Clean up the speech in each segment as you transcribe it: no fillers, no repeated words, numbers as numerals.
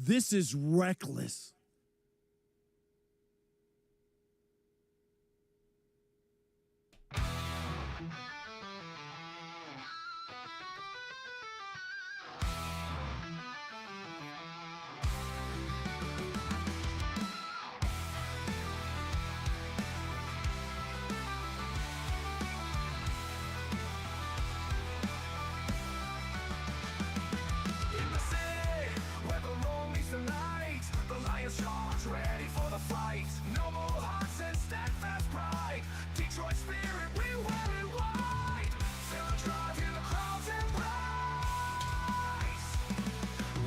This is reckless. Ready for the fight. No more hearts and steadfast pride. Detroit spirit, we wear it white. Feel the drive, hear the crowds embrace.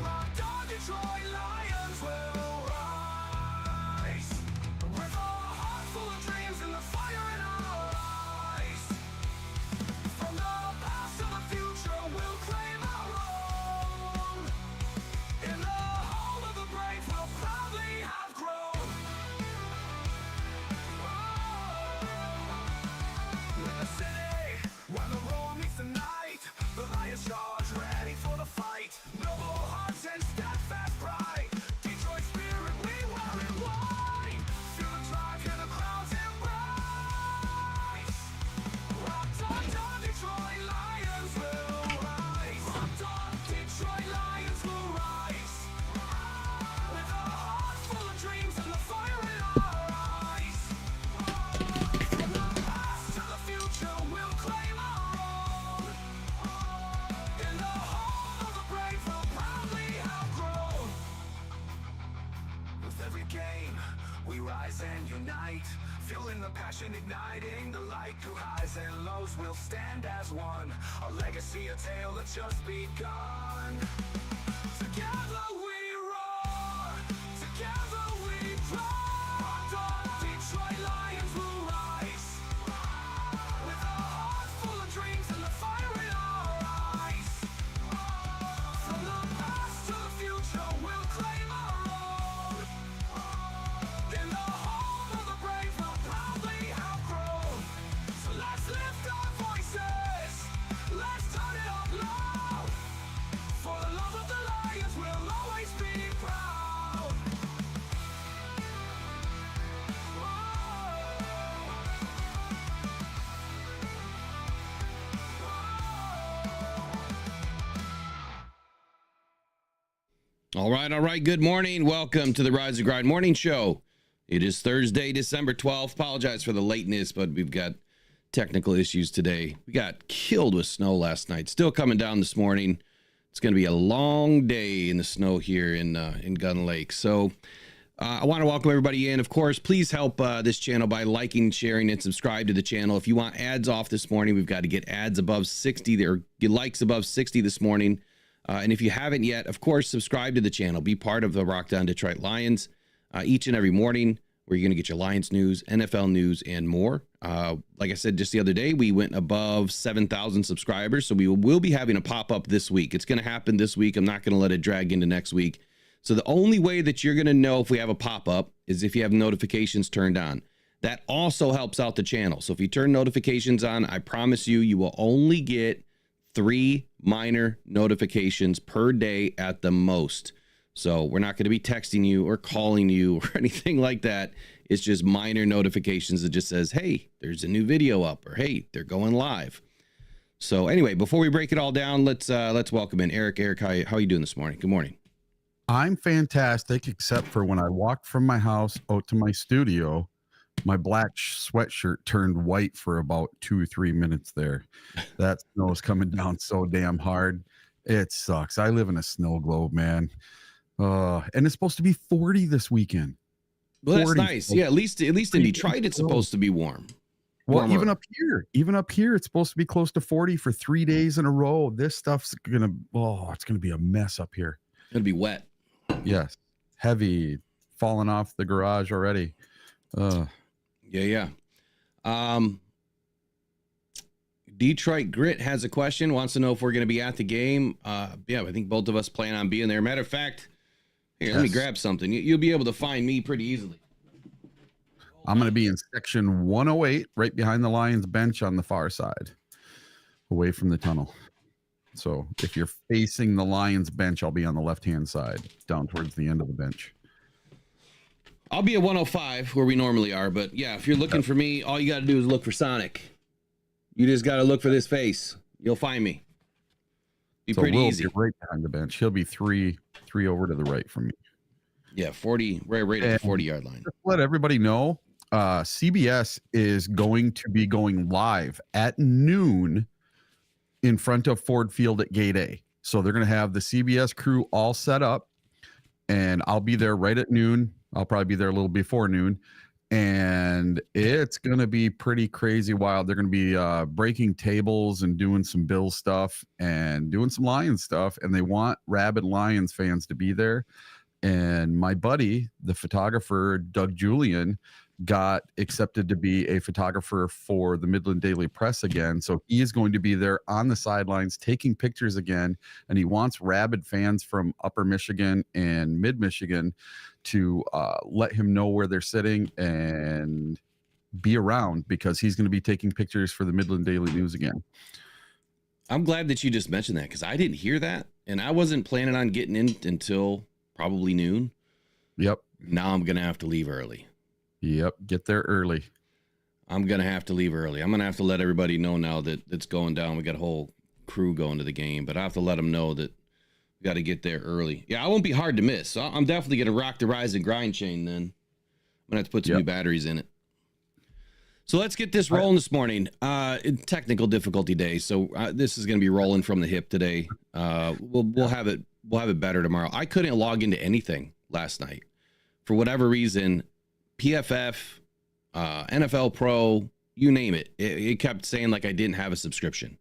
Locked on Detroit Lions will rise. With a heart full of dreams and the fire in our eyes. From the past to the future, we'll claim our own. In the home of the brave, we'll proudly have grown. In the city, where the roar meets the night, the Lions charge, ready for the fight. Noble hearts and steadfast pride. Detroit spirit, we wear it white. Feel the drive, hear the crowds embrace. Rocked on, Detroit Lions will rise. Rocked on, Detroit Lions will rise. With a heart full of dreams and the fire in our eyes. From the past to the future, we'll claim our own. In the home of the brave, we'll proudly have grown. With every game, we rise and unite. Fueling the passion, igniting the light. Through highs and lows, we'll stand as one. Our legacy, a tale that's just begun. Together we roar, together we roar. Detroit Lions will rise. With a heart full of dreams and the fire in our eyes. From the past to the future, we'll claim our own. In the home of the brave, we'll proudly have grown. So let's lift our voices, let's turn it up loud. For the love of the Lions, we'll always be proud. All right. Good morning. Welcome to the Rise and Grind Morning Show. It is Thursday, December 12th. Apologize for the lateness, but we've got technical issues today. We got killed with snow last night. Still coming down this morning. It's going to be a long day in the snow here in Gun Lake. So I want to welcome everybody in. Of course, please help this channel by liking, sharing, and subscribe to the channel. If you want ads off this morning, we've got to get ads above 60 or get likes above 60 this morning. And if you haven't yet, of course, subscribe to the channel. Be part of the Rock On Detroit Lions each and every morning, where you're going to get your Lions news, NFL news, and more. Like I said just the other day, we went above 7,000 subscribers, so we will be having a pop-up this week. It's going to happen this week. I'm not going to let it drag into next week. So the only way that you're going to know if we have a pop-up is if you have notifications turned on. That also helps out the channel. So if you turn notifications on, I promise you, you will only get 3 minor notifications per day at the most. So we're not going to be texting you or calling you or anything like that. It's just minor notifications that just says, hey, there's a new video up, or hey, they're going live. So anyway, before we break it all down, let's welcome in Eric. Eric, how are you doing this morning? Good morning. I'm fantastic, except for when I walked from my house out to my studio, my black sweatshirt turned white for about 2 or 3 minutes there. That snow is coming down so damn hard. It sucks. I live in a snow globe, man. And it's supposed to be 40 this weekend. Well, that's nice. Yeah, at least in Detroit, it's supposed to be warm. Well, Warmer. even up here, it's supposed to be close to 40 for 3 days in a row. This stuff's it's gonna be a mess up here. It'll be wet. Yes, heavy, falling off the garage already. Yeah. Detroit Grit has a question, wants to know if we're going to be at the game. Yeah, I think both of us plan on being there. Matter of fact, here, let me grab something. You'll be able to find me pretty easily. I'm going to be in section 108, right behind the Lions bench on the far side, away from the tunnel. So if you're facing the Lions bench, I'll be on the left-hand side, down towards the end of the bench. I'll be at 105 where we normally are, but yeah, if you're looking for me, all you got to do is look for Sonic. You just got to look for this face. You'll find me. Be pretty easy. Be right behind the bench. He'll be three over to the right from me. Yeah, 40, right at the 40-yard line. Just let everybody know, CBS is going to be going live at noon in front of Ford Field at Gate A. So they're going to have the CBS crew all set up, and I'll be there right at noon. I'll probably be there a little before noon, and it's going to be pretty crazy wild. They're going to be breaking tables and doing some Bill stuff and doing some Lions stuff, and they want rabid Lions fans to be there. And my buddy, the photographer, Doug Julian, got accepted to be a photographer for the Midland Daily Press again. So he is going to be there on the sidelines taking pictures again. And he wants rabid fans from Upper Michigan and Mid Michigan to let him know where they're sitting and be around, because he's going to be taking pictures for the Midland Daily News again. I'm glad that you just mentioned that, because I didn't hear that. And I wasn't planning on getting in until probably noon. Yep. Now I'm going to have to leave early. Yep. Get there early. I'm going to have to leave early. I'm going to have to let everybody know now that it's going down. We got a whole crew going to the game, but I have to let them know that we got to get there early. Yeah, I won't be hard to miss. So I'm definitely going to rock the Rise and Grind chain then. I'm going to have to put some new batteries in it. So let's get this rolling this morning. Technical difficulty day. So this is going to be rolling from the hip today. We'll have it better tomorrow. I couldn't log into anything last night for whatever reason. PFF, NFL Pro, you name it. It kept saying like I didn't have a subscription,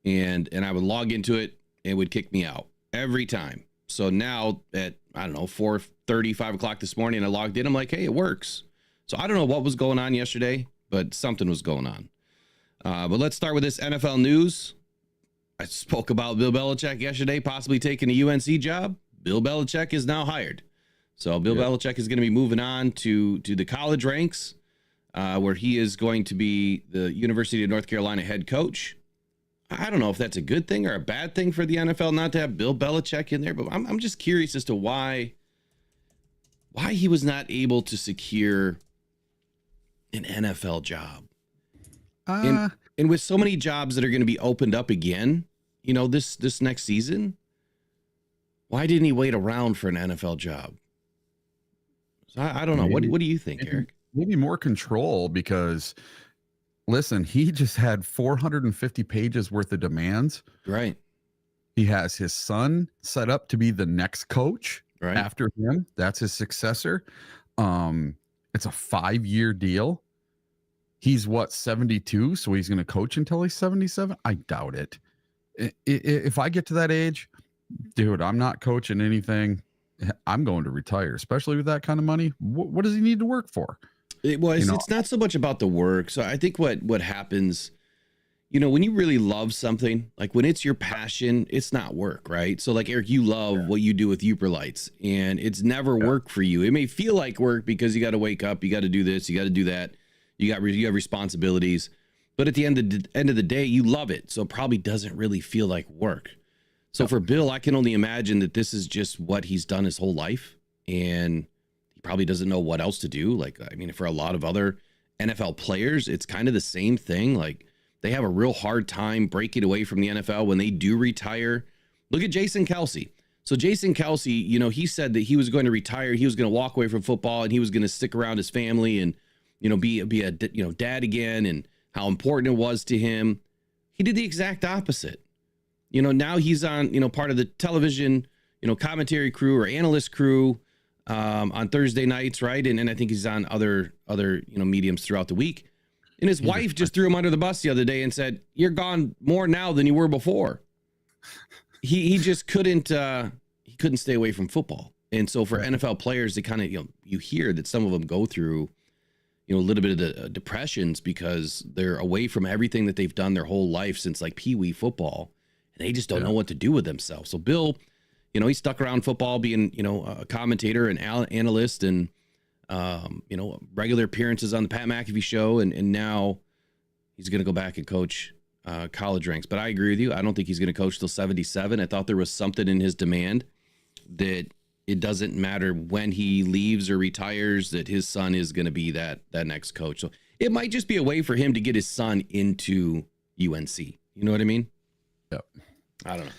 and I would log into it, and it would kick me out every time. So now at 4:30, 5 o'clock this morning, I logged in. I'm like, hey, it works. So I don't know what was going on yesterday, but something was going on. But let's start with this NFL news. I spoke about Bill Belichick yesterday, possibly taking a UNC job. Bill Belichick is now hired. So Bill Belichick is going to be moving on to the college ranks, where he is going to be the University of North Carolina head coach. I don't know if that's a good thing or a bad thing for the NFL not to have Bill Belichick in there, but I'm just curious as to why he was not able to secure an NFL job. And with so many jobs that are going to be opened up again, this next season, why didn't he wait around for an NFL job? So I don't know. What do you think, Eric? Maybe more control, because listen, he just had 450 pages worth of demands. Right. He has his son set up to be the next coach after him. That's his successor. It's a 5-year deal. He's 72, so he's going to coach until he's 77. I doubt it. If I get to that age, dude, I'm not coaching anything. I'm going to retire, especially with that kind of money. What does he need to work for? It's not so much about the work. So I think what happens, when you really love something, like when it's your passion, it's not work, right? So like, Eric, you love what you do with Uber Lights, and it's never work for you. It may feel like work because you got to wake up, you got to do this, you got to do that. You have responsibilities, but at the end of the day, you love it. So it probably doesn't really feel like work. So for Bill, I can only imagine that this is just what he's done his whole life, and he probably doesn't know what else to do. Like, I mean, for a lot of other NFL players, it's kind of the same thing. Like, they have a real hard time breaking away from the NFL when they do retire. Look at Jason Kelce. So Jason Kelce, he said that he was going to retire. He was going to walk away from football, and he was going to stick around his family and be a dad again, and how important it was to him. He did the exact opposite. Now he's on, part of the television, commentary crew or analyst crew on Thursday nights, right? And I think he's on other mediums throughout the week. And his wife just threw him under the bus the other day and said, "You're gone more now than you were before." He just couldn't stay away from football. And so for NFL players, they kind of, you hear that some of them go through a little bit of the depressions because they're away from everything that they've done their whole life since like Pee Wee football, and they just don't know what to do with themselves. So Bill, he stuck around football being, a commentator and analyst and, regular appearances on the Pat McAfee show. And now he's going to go back and coach college ranks. But I agree with you. I don't think he's going to coach till 77. I thought there was something in his demand that it doesn't matter when he leaves or retires, that his son is going to be that next coach. So it might just be a way for him to get his son into UNC. You know what I mean? Yep. I don't know.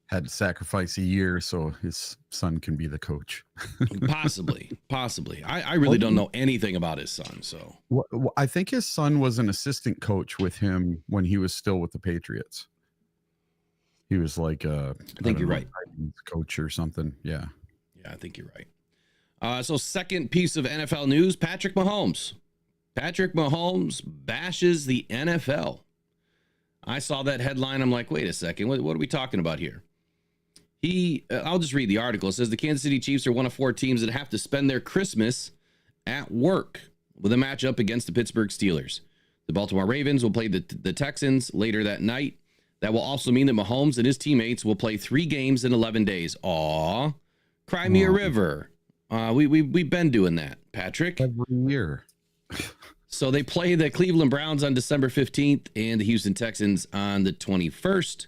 Had to sacrifice a year so his son can be the coach. Possibly. I really don't know anything about his son. So I think his son was an assistant coach with him when he was still with the Patriots. He was like I think you're right. Coach or something. Yeah. Yeah, I think you're right. So second piece of NFL news, Patrick Mahomes. Patrick Mahomes bashes the NFL. I saw that headline. I'm like, wait a second. What are we talking about here? I'll just read the article. It says the Kansas City Chiefs are one of 4 teams that have to spend their Christmas at work with a matchup against the Pittsburgh Steelers. The Baltimore Ravens will play the Texans later that night. That will also mean that Mahomes and his teammates will play 3 games in 11 days. Aw, cry me a river. We've been doing that, Patrick. Every year. So they play the Cleveland Browns on December 15th and the Houston Texans on the 21st.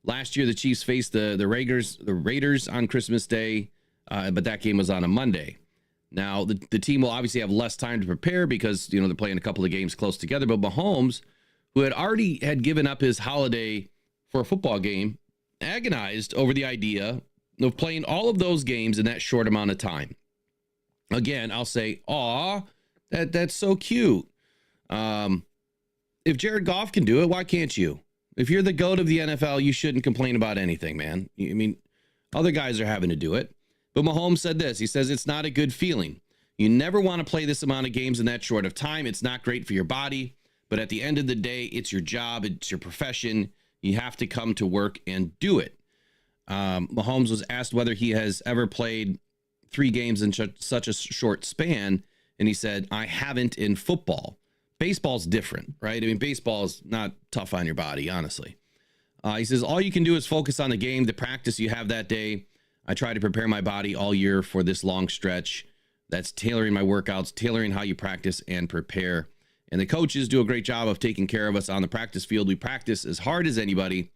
Last year, the Chiefs faced the Raiders on Christmas Day, but that game was on a Monday. Now, the team will obviously have less time to prepare because, they're playing a couple of games close together. But Mahomes, who had given up his holiday for a football game, agonized over the idea of playing all of those games in that short amount of time. Again, I'll say, aw, that's so cute. If Jared Goff can do it, why can't you? If you're the GOAT of the NFL, you shouldn't complain about anything, man. I mean, other guys are having to do it. But Mahomes said this. He says, it's not a good feeling. You never want to play this amount of games in that short of time. It's not great for your body. But at the end of the day, it's your job. It's your profession. You have to come to work and do it. Mahomes was asked whether he has ever played 3 games in such a short span. And he said, I haven't in football. Baseball's different, right? I mean, baseball is not tough on your body, honestly. He says, all you can do is focus on the game, the practice you have that day. I try to prepare my body all year for this long stretch. That's tailoring my workouts, tailoring how you practice and prepare. And the coaches do a great job of taking care of us on the practice field. We practice as hard as anybody,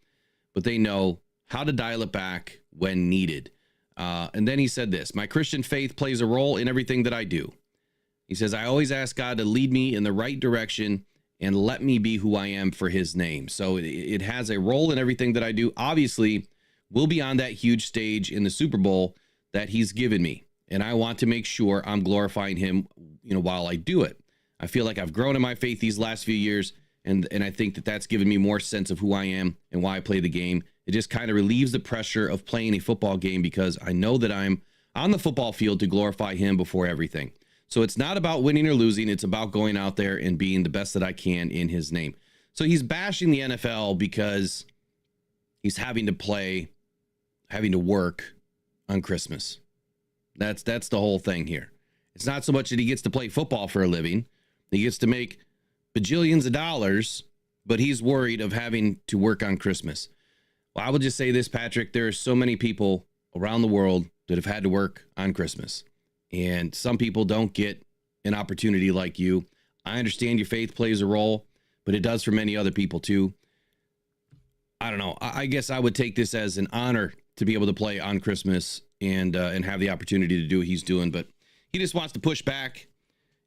but they know how to dial it back when needed. And then he said this, my Christian faith plays a role in everything that I do. He says, I always ask God to lead me in the right direction and let me be who I am for his name. So it has a role in everything that I do. Obviously, we'll be on that huge stage in the Super Bowl that he's given me. And I want to make sure I'm glorifying him, while I do it. I feel like I've grown in my faith these last few years. And I think that that's given me more sense of who I am and why I play the game. It just kind of relieves the pressure of playing a football game because I know that I'm on the football field to glorify him before everything. So it's not about winning or losing. It's about going out there and being the best that I can in his name. So he's bashing the NFL because he's having to work on Christmas. That's the whole thing here. It's not so much that he gets to play football for a living. He gets to make bajillions of dollars, but he's worried of having to work on Christmas. Well, I will just say this, Patrick. There are so many people around the world that have had to work on Christmas. And some people don't get an opportunity like you. I understand your faith plays a role, but it does for many other people too. I don't know. I guess I would take this as an honor to be able to play on Christmas and have the opportunity to do what he's doing. But he just wants to push back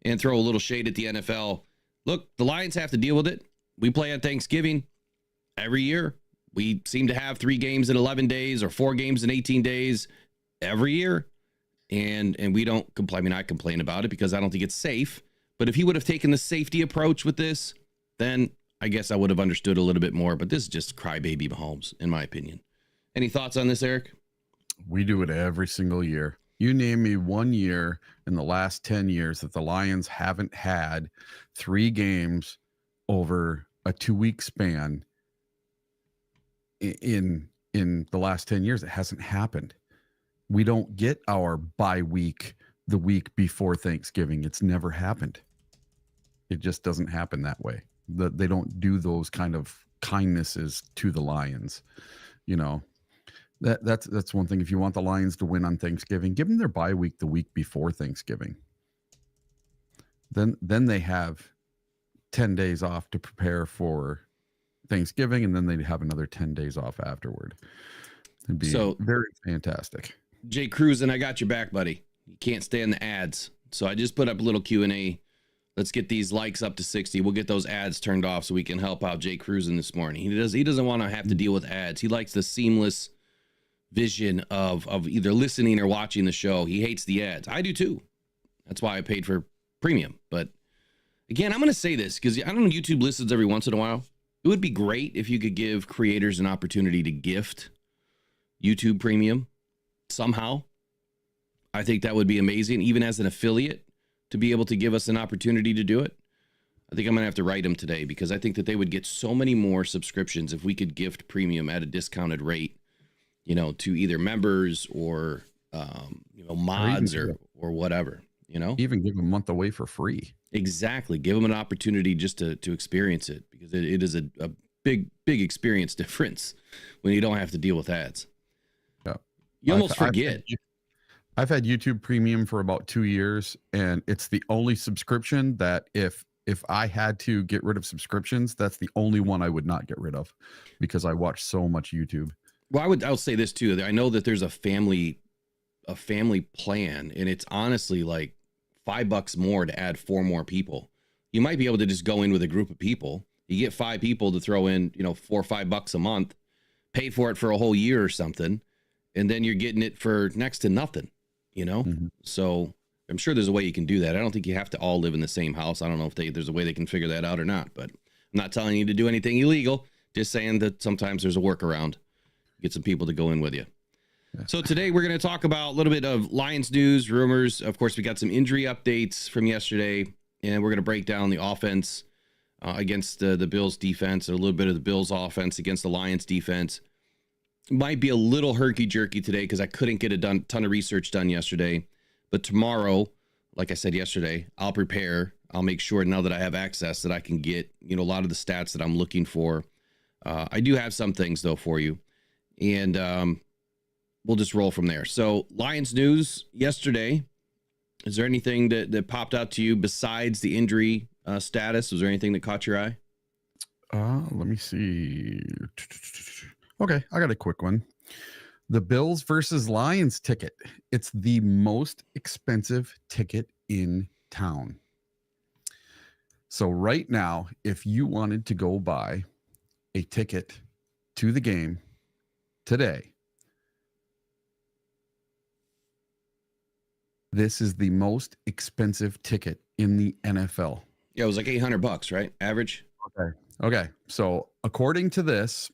and throw a little shade at the NFL. Look, the Lions have to deal with it. We play on Thanksgiving every year. We seem to have 3 games in 11 days or 4 games in 18 days every year. And we don't complain. I mean, I complain about it because I don't think it's safe. But if he would have taken the safety approach with this, then I guess I would have understood a little bit more. But this is just crybaby Mahomes, in my opinion. Any thoughts on this, Eric? We do it every single year. You name me one year in the last 10 years that the Lions haven't had 3 games over a 2-week span in the last 10 years. It hasn't happened. We don't get our bye week the week before Thanksgiving. It's never happened. It just doesn't happen that way. They don't do those kind of kindnesses to the Lions. That's one thing. If you want the Lions to win on Thanksgiving, give them their bye week the week before Thanksgiving. Then they have 10 days off to prepare for Thanksgiving, and then they'd have another 10 days off afterward. It'd be very fantastic. Jay Cruz, and I got your back, buddy. You can't stand the ads. So I just put up a little Q&A. Let's get these likes up to 60. We'll get those ads turned off so we can help out Jay Cruz this morning. He doesn't want to have to deal with ads. He likes the seamless vision of either listening or watching the show. He hates the ads. I do too. That's why I paid for premium. But again, I'm going to say this because I don't know, YouTube listens every once in a while. It would be great if you could give creators an opportunity to gift YouTube premium somehow. I think that would be amazing, even as an affiliate, to be able to give us an opportunity to do it. I think I'm going to have to write them today because I think that they would get so many more subscriptions if we could gift premium at a discounted rate, you know, to either members or, you know, mods or whatever, you know, even give them a month away for free. Exactly. Give them an opportunity just to experience it, because it is a big experience difference when you don't have to deal with ads. Yeah. You almost forget. I've had YouTube Premium for about 2 years, and it's the only subscription that if I had to get rid of subscriptions, that's the only one I would not get rid of, because I watch so much YouTube. Well, I'll say this too. I know that there's a family plan, and it's honestly like $5 more to add 4 more people. You might be able to just go in with a group of people. You get 5 people to throw in, you know, $4 or $5 a month, pay for it for a whole year or something, and then you're getting it for next to nothing, you know? Mm-hmm. So I'm sure there's a way you can do that. I don't think you have to all live in the same house. I don't know if there's a way they can figure that out or not, but I'm not telling you to do anything illegal. Just saying that sometimes there's a workaround. Get some people to go in with you. So today we're going to talk about a little bit of Lions news, rumors. Of course, we got some injury updates from yesterday, and we're going to break down the offense against the Bills defense, a little bit of the Bills offense against the Lions defense. Might be a little herky-jerky today because I couldn't get a ton of research done yesterday. But tomorrow, like I said yesterday, I'll prepare. I'll make sure now that I have access that I can get, you know, a lot of the stats that I'm looking for. I do have some things, though, for you. And we'll just roll from there. So Lions news yesterday. Is there anything that popped out to you besides the injury status? Was there anything that caught your eye? Let me see. Okay, I got a quick one. The Bills versus Lions ticket. It's the most expensive ticket in town. So right now, if you wanted to go buy a ticket to the game today, this is the most expensive ticket in the NFL. Yeah, it was like $800, right? Average. Okay. So according to this,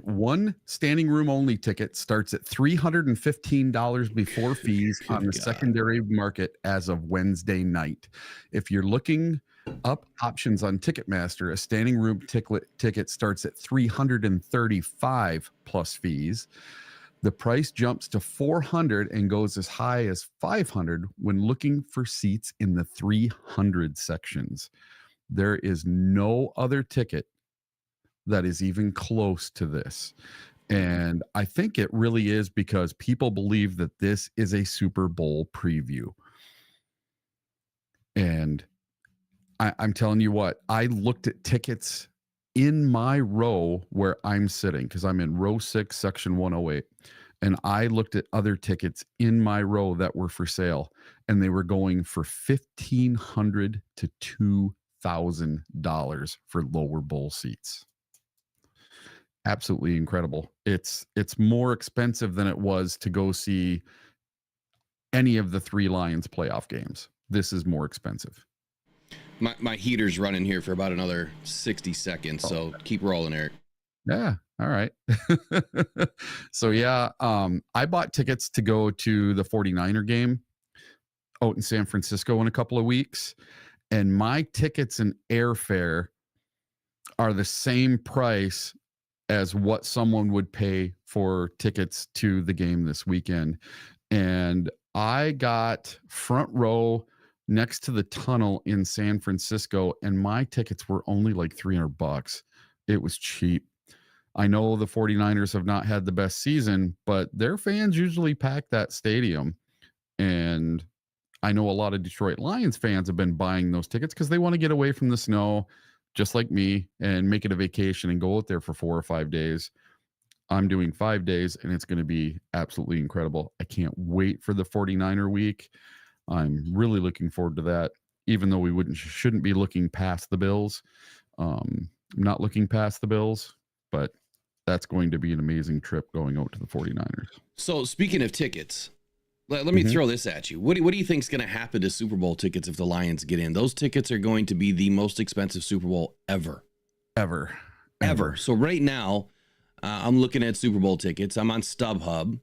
one standing room only ticket starts at $315 before fees on the secondary market as of Wednesday night. If you're looking up options on Ticketmaster, a standing room ticket starts at $335 plus fees. The price jumps to $400 and goes as high as $500 when looking for seats in the 300 sections. There is no other ticket that is even close to this. And I think it really is because people believe that this is a Super Bowl preview. And I'm telling you what, I looked at tickets in my row where I'm sitting, because I'm in row 6, section 108. And I looked at other tickets in my row that were for sale, and they were going for $1,500 to $2,000 for lower bowl seats. Absolutely incredible. It's more expensive than it was to go see any of the 3 Lions playoff games. This is more expensive. My heater's running here for about another 60 seconds, so keep rolling, Eric. Yeah. All right. So yeah, I bought tickets to go to the 49er game out in San Francisco in a couple of weeks, and my tickets and airfare are the same price as what someone would pay for tickets to the game this weekend. And I got front row next to the tunnel in San Francisco, and my tickets were only like $300. It was cheap. I know the 49ers have not had the best season, but their fans usually pack that stadium. And I know a lot of Detroit Lions fans have been buying those tickets because they want to get away from the snow, just like me, and make it a vacation and go out there for 4 or 5 days. I'm doing 5 days, and it's going to be absolutely incredible. I can't wait for the 49er week. I'm really looking forward to that, even though we shouldn't be looking past the Bills. I'm not looking past the Bills, but that's going to be an amazing trip going out to the 49ers. So speaking of tickets, let me throw this at you. What do you think is going to happen to Super Bowl tickets if the Lions get in? Those tickets are going to be the most expensive Super Bowl ever. Ever. So right now, I'm looking at Super Bowl tickets. I'm on StubHub,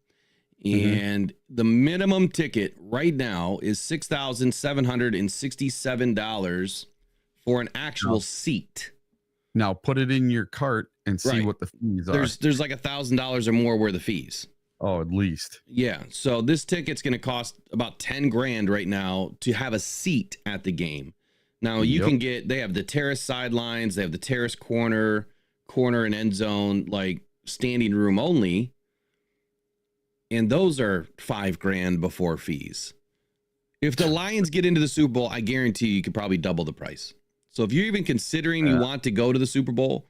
and the minimum ticket right now is $6,767 for an actual seat. Now put it in your cart and see what the fees are. There's like $1,000 or more worth of fees. Oh, at least. Yeah. So this ticket's going to cost about 10 grand right now to have a seat at the game. Now you can they have the terrace sidelines, they have the terrace corner and end zone, like standing room only. And those are 5 grand before fees. If the Lions get into the Super Bowl, I guarantee you could probably double the price. So if you're even considering you want to go to the Super Bowl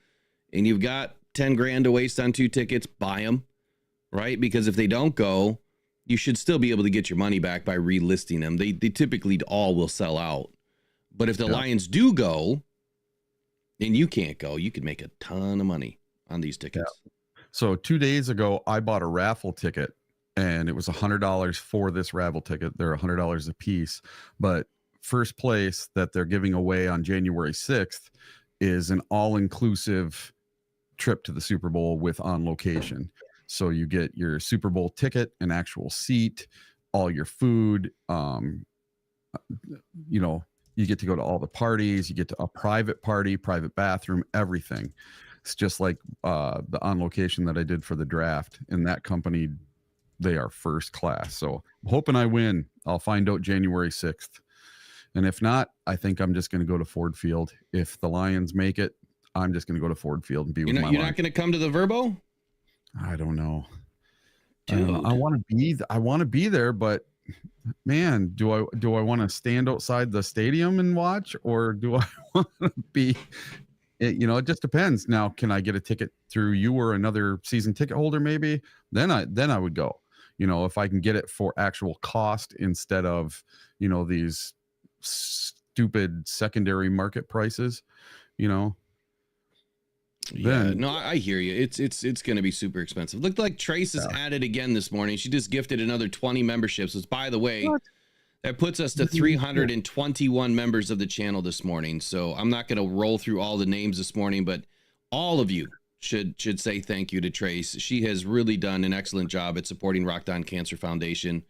and you've got 10 grand to waste on 2 tickets, buy them, right? Because if they don't go, you should still be able to get your money back by relisting them. They typically all will sell out. But if the Lions do go and you can't go, you could make a ton of money on these tickets. Yeah. So 2 days ago, I bought a raffle ticket, and it was $100 for this raffle ticket. They're $100 a piece, but first place that they're giving away on January 6th is an all-inclusive trip to the Super Bowl with On Location. So you get your Super Bowl ticket, an actual seat, all your food, you get to go to all the parties, you get to a private party, private bathroom, everything. It's just like the On Location that I did for the draft. And that company, they are first class. So I'm hoping I win. I'll find out January 6th. And if not, I think I'm just going to go to Ford Field. If the Lions make it, I'm just going to go to Ford Field and be with my You're not going to come to the Verbo? I don't know. Dude. I want to be there, but man, do I want to stand outside the stadium and watch, or do I want to be? It just depends. Now, can I get a ticket through you or another season ticket holder? Maybe then I would go. If I can get it for actual cost instead of these stupid secondary market prices. I hear you. It's going to be super expensive. Looked like Trace is at it again this morning. She just gifted another 20 memberships. Which, by the way, that puts us to 321 members of the channel this morning. So I'm not going to roll through all the names this morning, but all of you should say thank you to Trace. She has really done an excellent job at supporting Rock Down Cancer Foundation.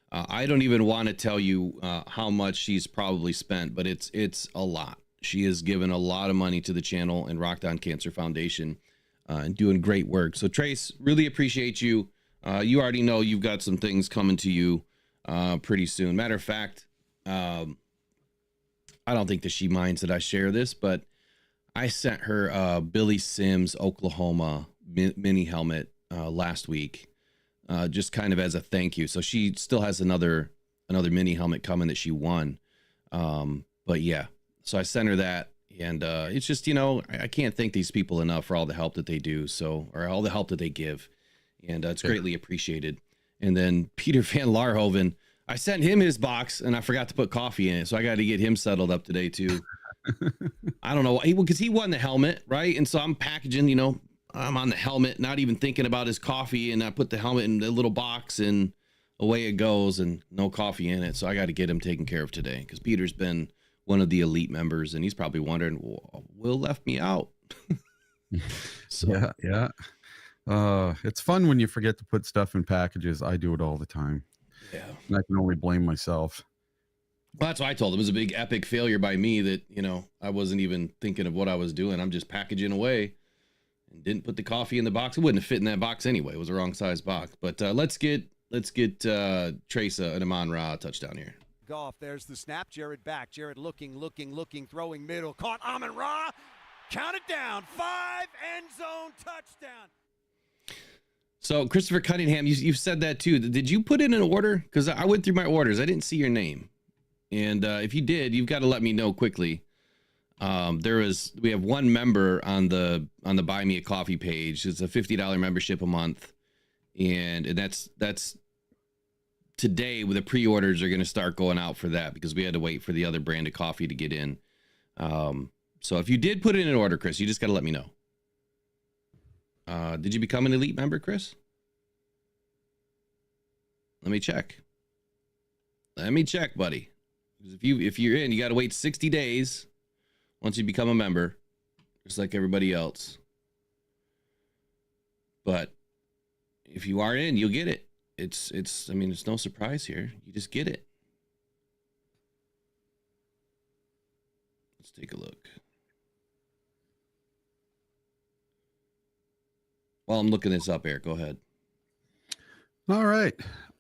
I don't even want to tell you how much she's probably spent, but it's a lot. She has given a lot of money to the channel and Rock Down Cancer Foundation and doing great work. So Trace, really appreciate you. You already know you've got some things coming to you pretty soon. Matter of fact, I don't think that she minds that I share this, but I sent her Billy Sims Oklahoma mini helmet last week, just kind of as a thank you. So she still has another mini helmet coming that she won. But yeah. So I sent her that, and it's just, I can't thank these people enough for all the help that they do, or all the help that they give, and it's greatly appreciated. And then Peter Van Larhoven, I sent him his box, and I forgot to put coffee in it, so I got to get him settled up today too. I don't know, because he won the helmet, right? And so I'm packaging, I'm on the helmet, not even thinking about his coffee, and I put the helmet in the little box, and away it goes, and no coffee in it. So I got to get him taken care of today, because Peter's been one of the elite members, and he's probably wondering, Will left me out. So yeah. It's fun when you forget to put stuff in packages. I do it all the time. Yeah, and I can only blame myself. Well, that's what I told him. It was a big epic failure by me that I wasn't even thinking of what I was doing. I'm just packaging away and didn't put the coffee in the box. It wouldn't have fit in that box anyway. It was the wrong size box. But let's get Trace an Amon-Ra touchdown here. Goff, there's the snap. Jared back. Jared looking, throwing middle. Caught Amon-Ra. Count it down. 5 end zone touchdown. So Christopher Cunningham, you've said that too. Did you put in an order? Because I went through my orders. I didn't see your name. And if you did, you've got to let me know quickly. we have one member on the Buy Me a Coffee page. It's a $50 membership a month, and that's today. With the pre-orders are going to start going out for that because we had to wait for the other brand of coffee to get in. So if you did put in an order, Chris, you just got to let me know. Did you become an elite member, Chris? Let me check. Let me check, buddy. If you're in, you got to wait 60 days once you become a member, just like everybody else. But if you are in, you'll get it. It's no surprise here. You just get it. Let's take a look. While I'm looking this up, Eric, go ahead. All right.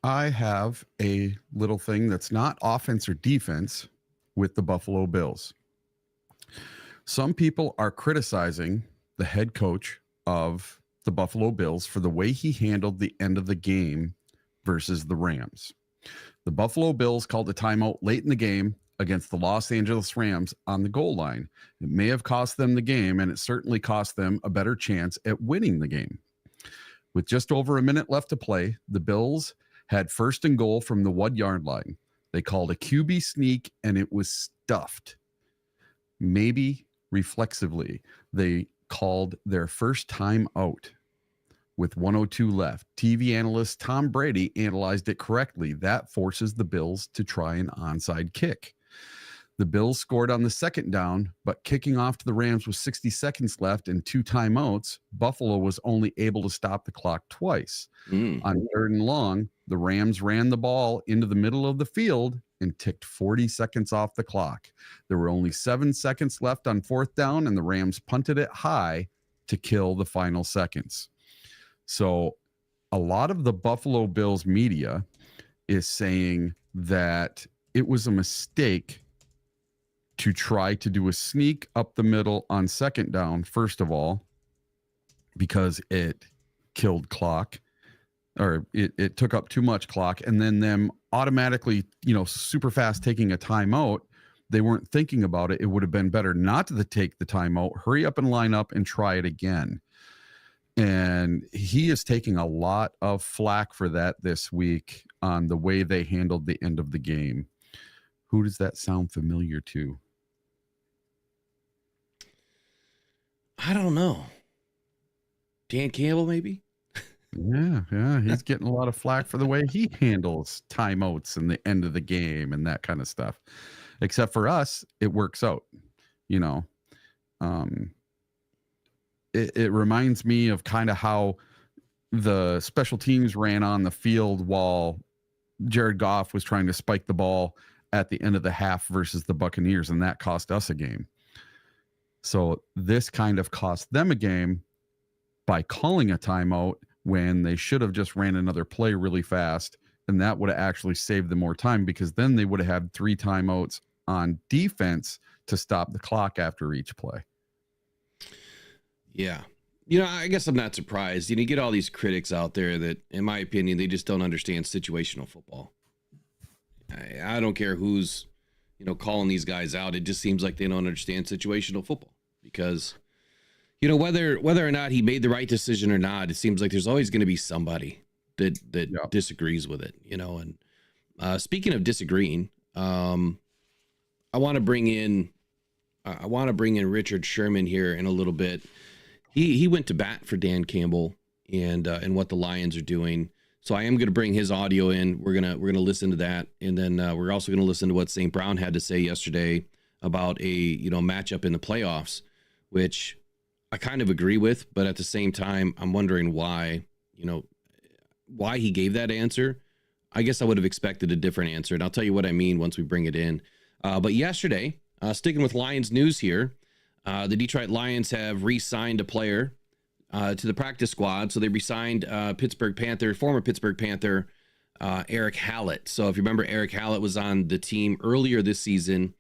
I have a little thing that's not offense or defense with the Buffalo Bills. Some people are criticizing the head coach of the Buffalo Bills for the way he handled the end of the game versus the Rams. The Buffalo Bills called a timeout late in the game against the Los Angeles Rams on the goal line. It may have cost them the game, and it certainly cost them a better chance at winning the game. With just over a minute left to play, the Bills had first and goal from the 1 yard line. They called a QB sneak, and it was stuffed. Maybe reflexively, they called their first time out with 1:02 left. TV analyst Tom Brady analyzed it correctly. That forces the Bills to try an onside kick. The Bills scored on the second down, but kicking off to the Rams with 60 seconds left and 2 timeouts, Buffalo was only able to stop the clock twice. On third and long, the Rams ran the ball into the middle of the field and ticked 40 seconds off the clock. There were only 7 seconds left on fourth down, and the Rams punted it high to kill the final seconds. So a lot of the Buffalo Bills media is saying that it was a mistake to try to do a sneak up the middle on second down, first of all, because it killed clock, or it took up too much clock, and then them automatically, super fast taking a timeout. They weren't thinking about it. It would have been better not to take the timeout, hurry up and line up and try it again. And he is taking a lot of flack for that this week on the way they handled the end of the game. Who does that sound familiar to? I don't know. Dan Campbell, maybe? Yeah. He's getting a lot of flack for the way he handles timeouts and the end of the game and that kind of stuff. Except for us, it works out. It reminds me of kind of how the special teams ran on the field while Jared Goff was trying to spike the ball at the end of the half versus the Buccaneers, and that cost us a game. So this kind of cost them a game by calling a timeout when they should have just ran another play really fast, and that would have actually saved them more time, because then they would have had 3 timeouts on defense to stop the clock after each play. Yeah. I guess I'm not surprised. You get all these critics out there that, in my opinion, they just don't understand situational football. I don't care who's, calling these guys out. It just seems like they don't understand situational football, because, whether or not he made the right decision or not, it seems like there's always going to be somebody that disagrees with it, and speaking of disagreeing, I want to bring in Richard Sherman here in a little bit. He went to bat for Dan Campbell and what the Lions are doing. So I am going to bring his audio in. We're gonna listen to that, and then we're also going to listen to what St. Brown had to say yesterday about a matchup in the playoffs, which I kind of agree with, but at the same time, I'm wondering why he gave that answer. I guess I would have expected a different answer, and I'll tell you what I mean once we bring it in. But yesterday, sticking with Lions news here, the Detroit Lions have re-signed a player to the practice squad. So they re-signed former Pittsburgh Panther, Eric Hallett. So if you remember, Eric Hallett was on the team earlier this season,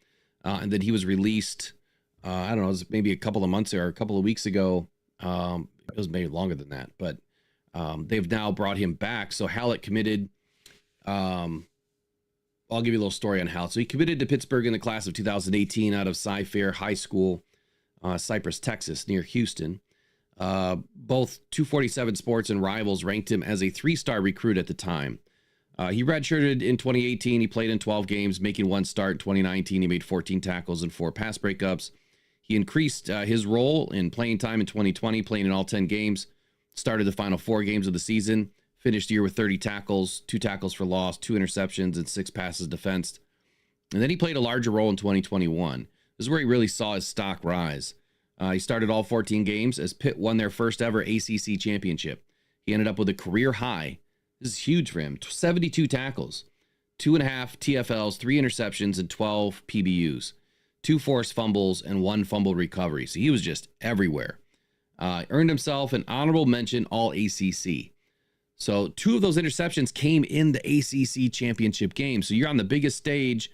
and then he was released, I don't know, it was maybe a couple of months or a couple of weeks ago. It was maybe longer than that, but they've now brought him back. So Hallett committed I'll give you a little story on Hallett. So he committed to Pittsburgh in the class of 2018 out of Cy-Fair High School, Cypress, Texas, near Houston. Both 247 Sports and Rivals ranked him as a 3-star recruit at the time. He redshirted in 2018. He played in 12 games, making 1 start. In 2019, he made 14 tackles and 4 pass breakups. He increased his role in playing time in 2020, playing in all 10 games, started the final 4 games of the season, finished the year with 30 tackles, 2 tackles for loss, 2 interceptions, and 6 passes defensed. And then he played a larger role in 2021. This is where he really saw his stock rise. He started all 14 games as Pitt won their first ever ACC championship. He ended up with a career high. This is huge for him. 72 tackles, 2.5 TFLs, 3 interceptions, and 12 PBUs, 2 forced fumbles, and 1 fumble recovery. So he was just everywhere. Earned himself an honorable mention All ACC. So 2 of those interceptions came in the ACC championship game. So you're on the biggest stage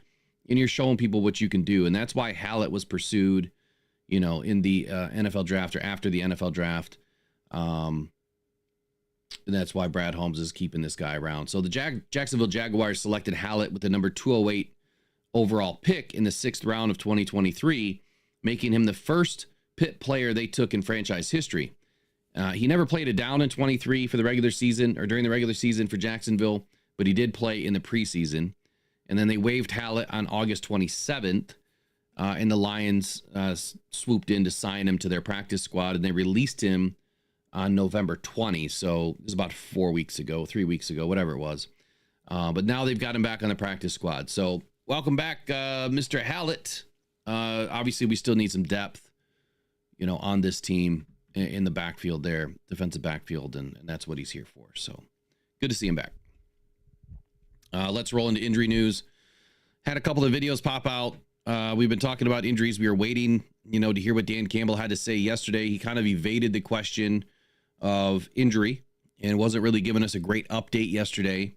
and you're showing people what you can do. And that's why Hallett was pursued, you know, in the NFL draft, or after the NFL draft. And that's why Brad Holmes is keeping this guy around. So the Jacksonville Jaguars selected Hallett with the number 208 overall pick in the 6th round of 2023, making him the first Pitt player they took in franchise history. He never played a down in 23 for the regular season, or during the regular season for Jacksonville, but he did play in the preseason. And then they waived Hallett on August 27th, and the Lions swooped in to sign him to their practice squad, and they released him on November 20. So it was about 4 weeks ago, 3 weeks ago, whatever it was. But now they've got him back on the practice squad. So welcome back, Mr. Hallett. Obviously, we still need some depth, you know, on this team in the backfield there, defensive backfield, and that's what he's here for. So good to see him back. Let's roll into injury news. Had a couple of videos pop out. We've been talking about injuries. We were waiting, you know, to hear what Dan Campbell had to say yesterday. He kind of evaded the question of injury and wasn't really giving us a great update yesterday.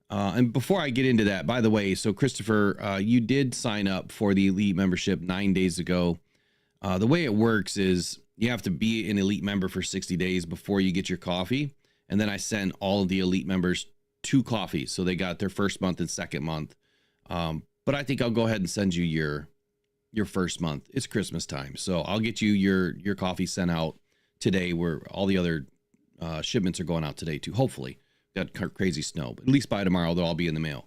And before I get into that, by the way, so Christopher, you did sign up for the Elite membership 9 days ago. The way it works is you have to be an Elite member for 60 days before you get your coffee. And then I send all of the Elite members 2 coffees. So they got their first month and second month. But I think I'll go ahead and send you your first month. It's Christmas time. So I'll get you your coffee sent out today, where all the other shipments are going out today too. Hopefully. Got crazy snow, but at least by tomorrow, they'll all be in the mail.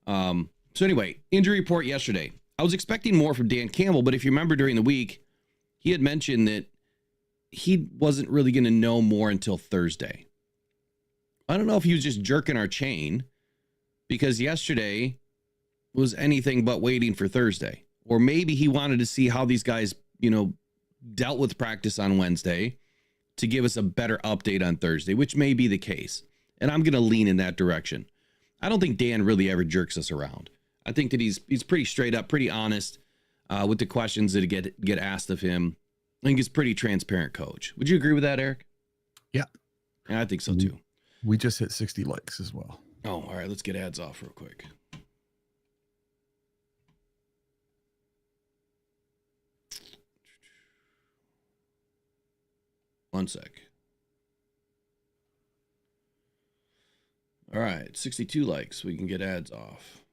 So anyway, injury report yesterday. I was expecting more from Dan Campbell, but if you remember during the week, he had mentioned that he wasn't really going to know more until Thursday. I don't know if he was just jerking our chain, because yesterday was anything but waiting for Thursday. Or maybe he wanted to see how these guys, you know, dealt with practice on Wednesday to give us a better update on Thursday, which may be the case. And I'm going to lean in that direction. I don't think Dan really ever jerks us around. I think that he's pretty straight up, pretty honest with the questions that get asked of him. I think he's a pretty transparent coach. Would you agree with that, Eric? Yeah. I think so too. We just hit 60 likes as well. Oh, all right. Let's get ads off real quick. One sec. All right, 62 likes. We can get ads off.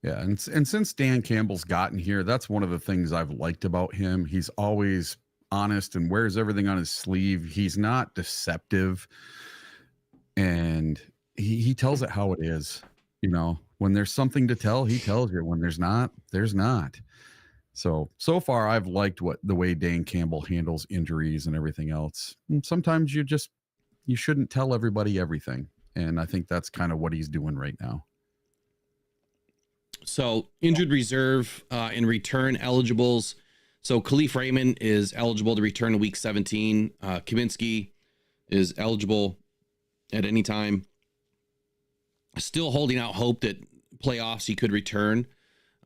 Yeah, and since Dan Campbell's gotten here, that's one of the things I've liked about him. He's always honest and wears everything on his sleeve. He's not deceptive, and he tells it how it is. You know, when there's something to tell, he tells you. When there's not, there's not. So far, I've liked the way Dan Campbell handles injuries and everything else. And sometimes you shouldn't tell everybody everything. And I think that's kind of what he's doing right now. So injured reserve and return eligibles. So Khalif Raymond is eligible to return in week 17. Kaminsky is eligible at any time. Still holding out hope that playoffs he could return.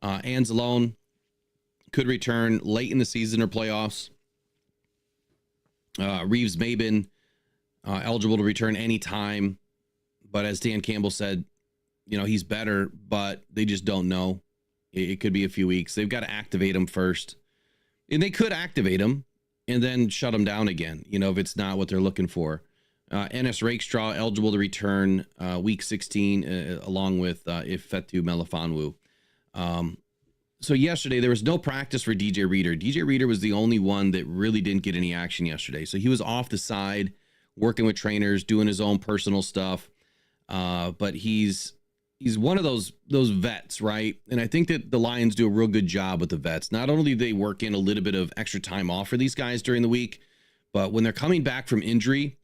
Anzalone could return late in the season or playoffs. Reeves Mabin eligible to return anytime, but as Dan Campbell said, you know, he's better, but they just don't know. It could be a few weeks. They've got to activate him first, and they could activate him and then shut him down again, you know, if it's not what they're looking for. Ennis Rakestraw eligible to return week 16, along with Ifeatu Melifonwu. So yesterday there was no practice for DJ Reader. DJ Reader was the only one that really didn't get any action yesterday. So he was off the side, working with trainers, doing his own personal stuff. But he's one of those vets, right? And I think that the Lions do a real good job with the vets. Not only do they work in a little bit of extra time off for these guys during the week, but when they're coming back from injury,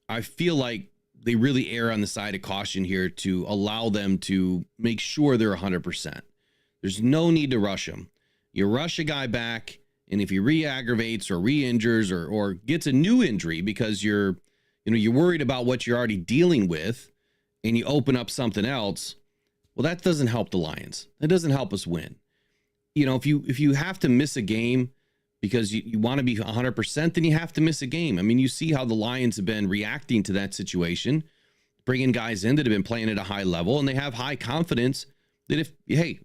I feel like they really err on the side of caution here to allow them to make sure they're 100%. There's no need to rush them. You rush a guy back, and if he re-aggravates or re-injures or gets a new injury because you're worried about what you're already dealing with, and you open up something else, well, that doesn't help the Lions. That doesn't help us win. If you have to miss a game because you want to be 100%, then you have to miss a game. I mean, you see how the Lions have been reacting to that situation, bringing guys in that have been playing at a high level, and they have high confidence that if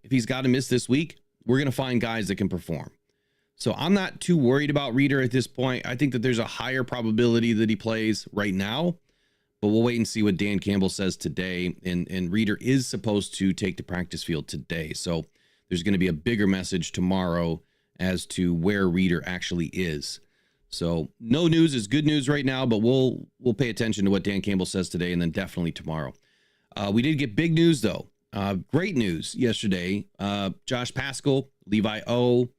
he's got to miss this week, we're going to find guys that can perform. So I'm not too worried about Reader at this point. I think that there's a higher probability that he plays right now, but we'll wait and see what Dan Campbell says today. And Reader is supposed to take the practice field today. So there's going to be a bigger message tomorrow as to where Reader actually is. So no news is good news right now, but we'll pay attention to what Dan Campbell says today and then definitely tomorrow. We did get big news though. Great news yesterday. Josh Paschal, Levi O,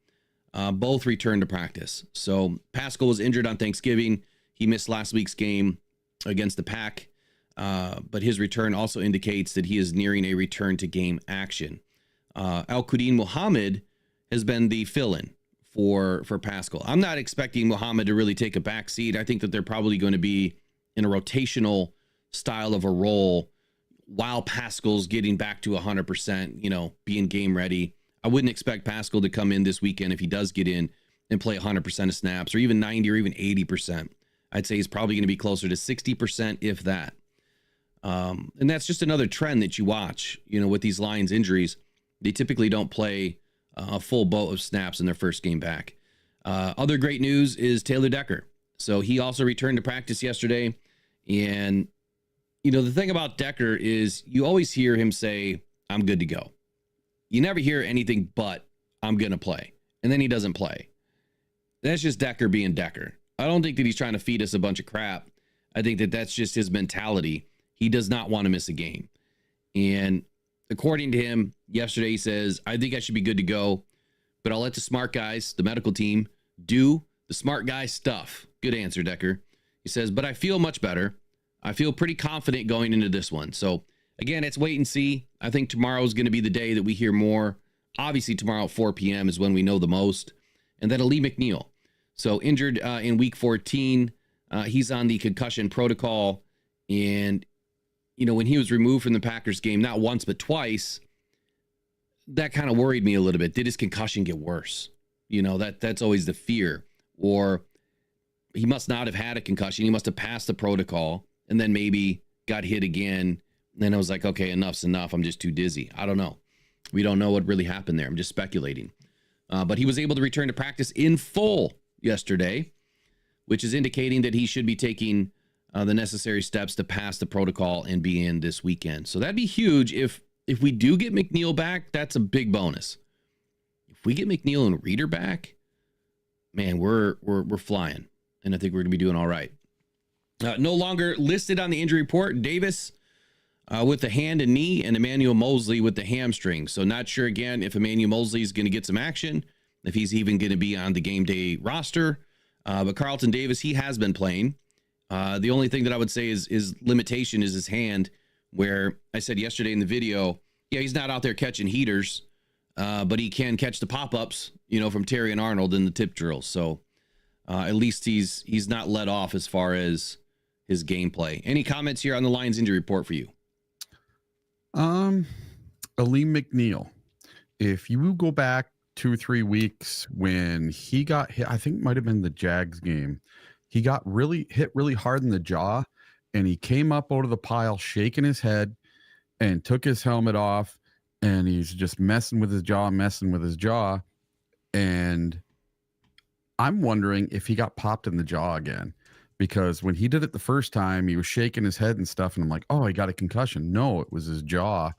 both returned to practice. So Paschal was injured on Thanksgiving. He missed last week's game against the Pack, but his return also indicates that he is nearing a return to game action. Al-Quddin Muhammad has been the fill-in for Paschal. I'm not expecting Muhammad to really take a back seat. I think that they're probably going to be in a rotational style of a role while Paschal's getting back to 100%, being game ready. I wouldn't expect Paschal to come in this weekend if he does get in and play 100% of snaps or even 90 or even 80%. I'd say he's probably going to be closer to 60%, if that. And that's just another trend that you watch, with these Lions injuries. They typically don't play a full boat of snaps in their first game back. Other great news is Taylor Decker. So he also returned to practice yesterday. And, the thing about Decker is you always hear him say, I'm good to go. You never hear anything but I'm going to play. And then he doesn't play. That's just Decker being Decker. I don't think that he's trying to feed us a bunch of crap. I think that that's just his mentality. He does not want to miss a game. And according to him, yesterday he says, I think I should be good to go, but I'll let the smart guys, the medical team, do the smart guy stuff. Good answer, Decker. He says, but I feel much better. I feel pretty confident going into this one. So again, it's wait and see. I think tomorrow is going to be the day that we hear more. Obviously tomorrow at 4 p.m. is when we know the most. And then Lee McNeil. So injured in week 14. He's on the concussion protocol. And, when he was removed from the Packers game, not once, but twice, that kind of worried me a little bit. Did his concussion get worse? That's always the fear. Or he must not have had a concussion. He must have passed the protocol and then maybe got hit again. And then I was like, okay, enough's enough. I'm just too dizzy. I don't know. We don't know what really happened there. I'm just speculating. But he was able to return to practice in full yesterday, which is indicating that he should be taking the necessary steps to pass the protocol and be in this weekend. So that'd be huge. If we do get McNeil back, that's a big bonus. If we get McNeil and Reader back, man, we're flying. And I think we're going to be doing all right. No longer listed on the injury report, Davis with the hand and knee, and Emmanuel Mosley with the hamstring. So not sure again if Emmanuel Mosley is going to get some action, if he's even going to be on the game day roster. But Carlton Davis, he has been playing. The only thing that I would say is limitation is his hand, where I said yesterday in the video, yeah, he's not out there catching heaters, but he can catch the pop-ups, from Terry and Arnold in the tip drills. So at least he's not let off as far as his gameplay. Any comments here on the Lions injury report for you? Aleem McNeil. If you go back 2 or 3 weeks when he got hit, I think it might have been the Jags game. He got hit really hard in the jaw, and he came up out of the pile shaking his head and took his helmet off, and he's just messing with his jaw. And I'm wondering if he got popped in the jaw again, because when he did it the first time, he was shaking his head and stuff. And I'm like, oh, he got a concussion. No, it was his jaw.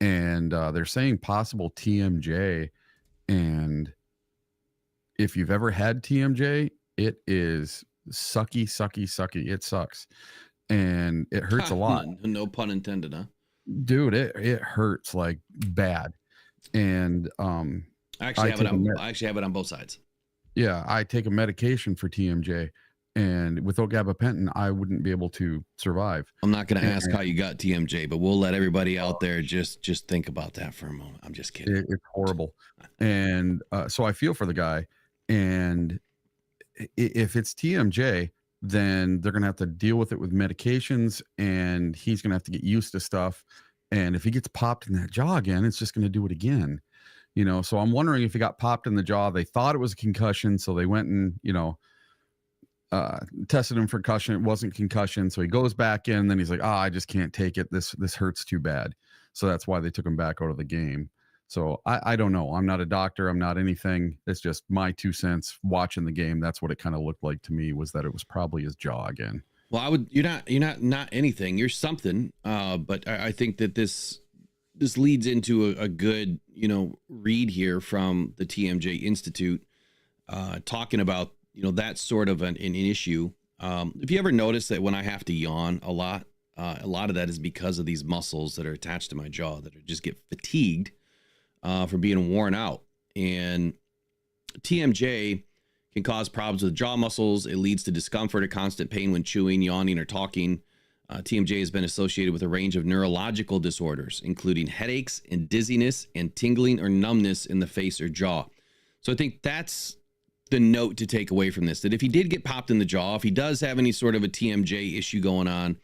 And they're saying possible TMJ. And if you've ever had TMJ, it is sucky. It sucks. And it hurts a lot. No pun intended, huh? Dude, it hurts like bad. And I actually have it on both sides. Yeah, I take a medication for TMJ, and without gabapentin, I wouldn't be able to survive. I'm not going to ask how you got TMJ, but we'll let everybody out there just think about that for a moment. I'm just kidding. It's horrible. And so I feel for the guy. And if it's TMJ, then they're going to have to deal with it with medications, and he's going to have to get used to stuff. And if he gets popped in that jaw again, it's just going to do it again. You know, so I'm wondering if he got popped in the jaw. They thought it was a concussion, so they went and, tested him for concussion. It wasn't concussion, so he goes back in. Then he's like, I just can't take it. This hurts too bad. So that's why they took him back out of the game. So I don't know. I'm not a doctor. I'm not anything. It's just my 2 cents watching the game. That's what it kind of looked like to me, was that it was probably his jaw again. Well, you're not anything. You're something. But I think that this leads into a good, read here from the TMJ Institute, talking about, that sort of an for if you ever notice that when I have to yawn a lot of that is because of these muscles that are attached to my jaw that just get fatigued from being worn out. And TMJ can cause problems with jaw muscles. It leads to discomfort or constant pain when chewing, yawning, or talking. TMJ has been associated with a range of neurological disorders, including headaches and dizziness and tingling or numbness in the face or jaw. So I think that's the note to take away from this, that if he did get popped in the jaw, if he does have any sort of a TMJ issue going on,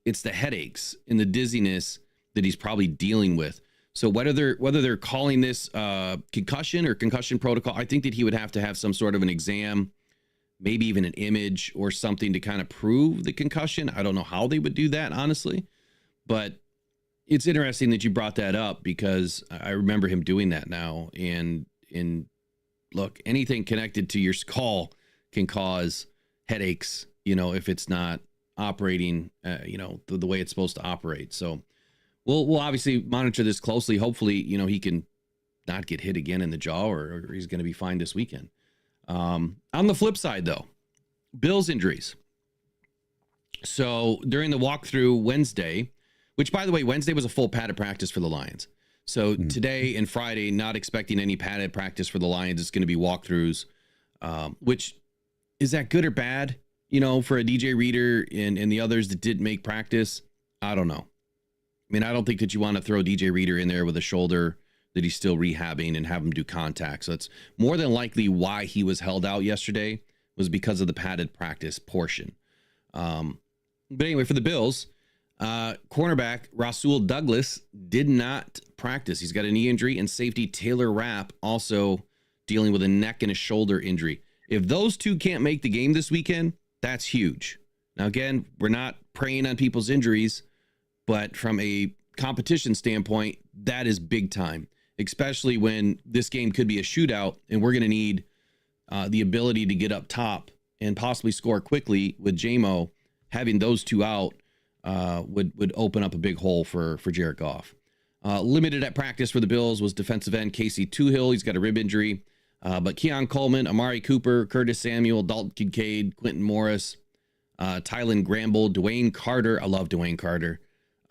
it's the headaches and the dizziness that he's probably dealing with. So whether they're calling this concussion or concussion protocol, I think that he would have to have some sort of an exam, maybe even an image or something to kind of prove the concussion. I don't know how they would do that, honestly, but it's interesting that you brought that up, because I remember him doing that now. And look, anything connected to your skull can cause headaches, if it's not operating, the way it's supposed to operate. So we'll obviously monitor this closely. Hopefully, he can not get hit again in the jaw, or he's going to be fine this weekend. On the flip side, though, Bills injuries. So during the walkthrough Wednesday, which, by the way, Wednesday was a full padded practice for the Lions. So today and Friday, not expecting any padded practice for the Lions. It's going to be walkthroughs, which is that good or bad, for a DJ Reader and the others that did make practice? I don't know. I mean, I don't think that you want to throw DJ Reader in there with a shoulder that he's still rehabbing and have him do contact. So it's more than likely why he was held out yesterday was because of the padded practice portion. But anyway, for the Bills, cornerback Rasul Douglas did not practice. He's got a knee injury, and safety Taylor Rapp also dealing with a neck and a shoulder injury. If those two can't make the game this weekend, that's huge. Now, again, we're not preying on people's injuries, but from a competition standpoint, that is big time, especially when this game could be a shootout and we're going to need the ability to get up top and possibly score quickly. With JMO, having those two out would open up a big hole for Jared Goff. Limited at practice for the Bills was defensive end Casey Toohill. He's got a rib injury. But Keon Coleman, Amari Cooper, Curtis Samuel, Dalton Kincaid, Quentin Morris, Tylen Gramble, Dwayne Carter. I love Dwayne Carter.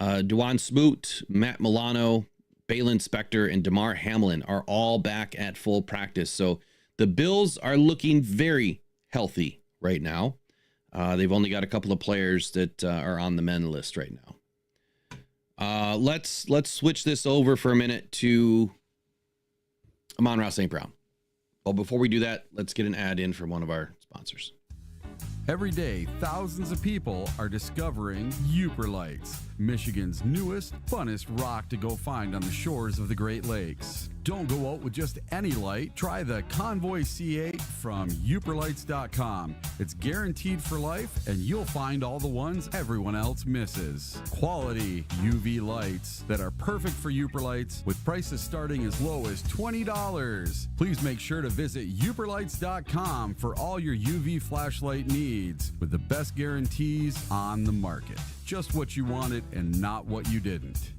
Dwan Smoot, Matt Milano, Balin Spector, and DeMar Hamlin are all back at full practice. So the Bills are looking very healthy right now. They've only got a couple of players that are on the men list right now. Let's switch this over for a minute to Amon-Ra St. Brown. Well, before we do that, let's get an ad in from one of our sponsors. Every day, thousands of people are discovering Uper Lights. Michigan's newest, funnest rock to go find on the shores of the Great Lakes. Don't go out with just any light. Try the Convoy C8 from uperlights.com. It's guaranteed for life, and you'll find all the ones everyone else misses. Quality UV lights that are perfect for Uperlights with prices starting as low as $20. Please make sure to visit uperlights.com for all your UV flashlight needs with the best guarantees on the market. Just what you wanted and not what you didn't.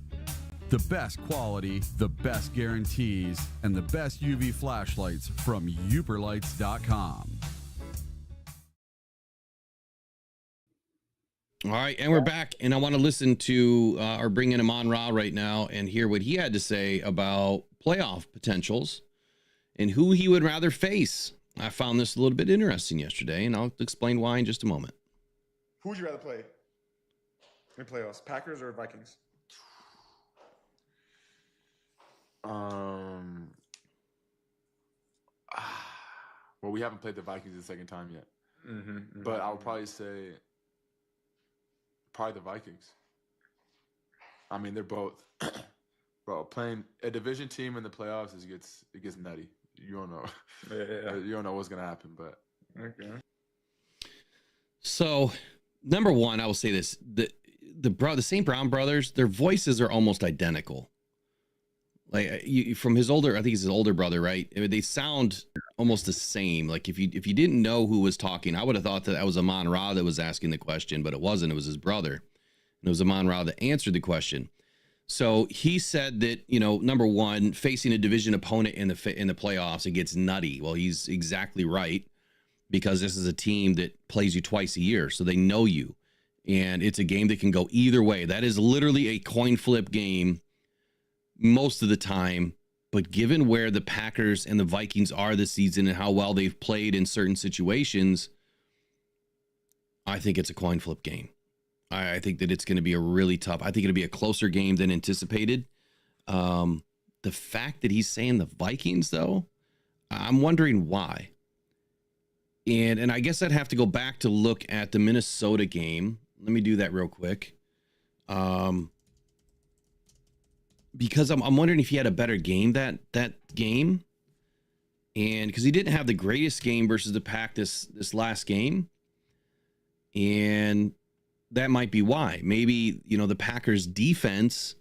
The best quality, the best guarantees, and the best UV flashlights from uperlights.com. All right, and we're back, and I want to listen to or bring in Amon Ra right now and hear what he had to say about playoff potentials and who he would rather face. I found this a little bit interesting yesterday, and I'll explain why in just a moment. Who would you rather play in playoffs, Packers or Vikings? Well, we haven't played the Vikings the second time yet. But I would probably say the Vikings. I mean, they're both, bro. Playing a division team in the playoffs it gets nutty. You don't know, you don't know what's gonna happen. But Okay. So, number one, I will say this: the St. Brown brothers, their voices are almost identical. Like from his older, I think he's his older brother, right? They sound almost the same. Like if you didn't know who was talking, I would have thought that was Amon Ra that was asking the question, but it wasn't. It was his brother, and it was Amon Ra that answered the question. So he said that, number one, facing a division opponent in the playoffs, it gets nutty. Well, he's exactly right, because this is a team that plays you twice a year, so they know you, and it's a game that can go either way. That is literally a coin flip game most of the time. But given where the Packers and the Vikings are this season and how well they've played in certain situations, I think it's a coin flip game. I think that it's going to be a really tough. I think it'll be a closer game than anticipated. The fact that he's saying the Vikings, though, I'm wondering why. And I guess I'd have to go back to look at the Minnesota game. Let me do that real quick. Because I'm wondering if he had a better game that game. And because he didn't have the greatest game versus the Pack this last game. And that might be why. Maybe, the Packers defense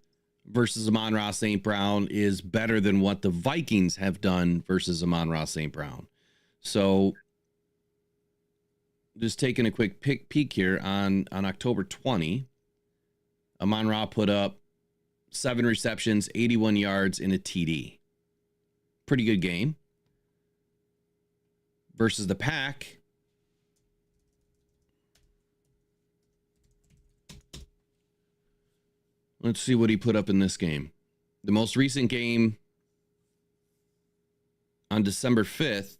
versus Amon-Ra St. Brown is better than what the Vikings have done versus Amon-Ra St. Brown. So just taking a quick peek here on October 20, Amon-Ra put up 7 receptions, 81 yards, and a TD. Pretty good game. Versus the Pack, let's see what he put up in this game. The most recent game on December 5th.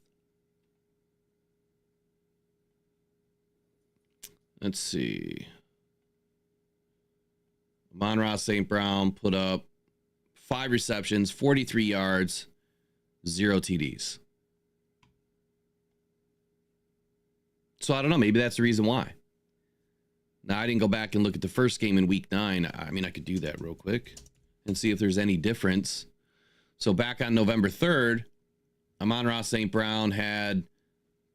Let's see. Amon-Ra St. Brown put up 5 receptions, 43 yards, 0 TDs. So I don't know. Maybe that's the reason why. Now, I didn't go back and look at the first game in week 9. I mean, I could do that real quick and see if there's any difference. So back on November 3rd, Amon-Ra St. Brown had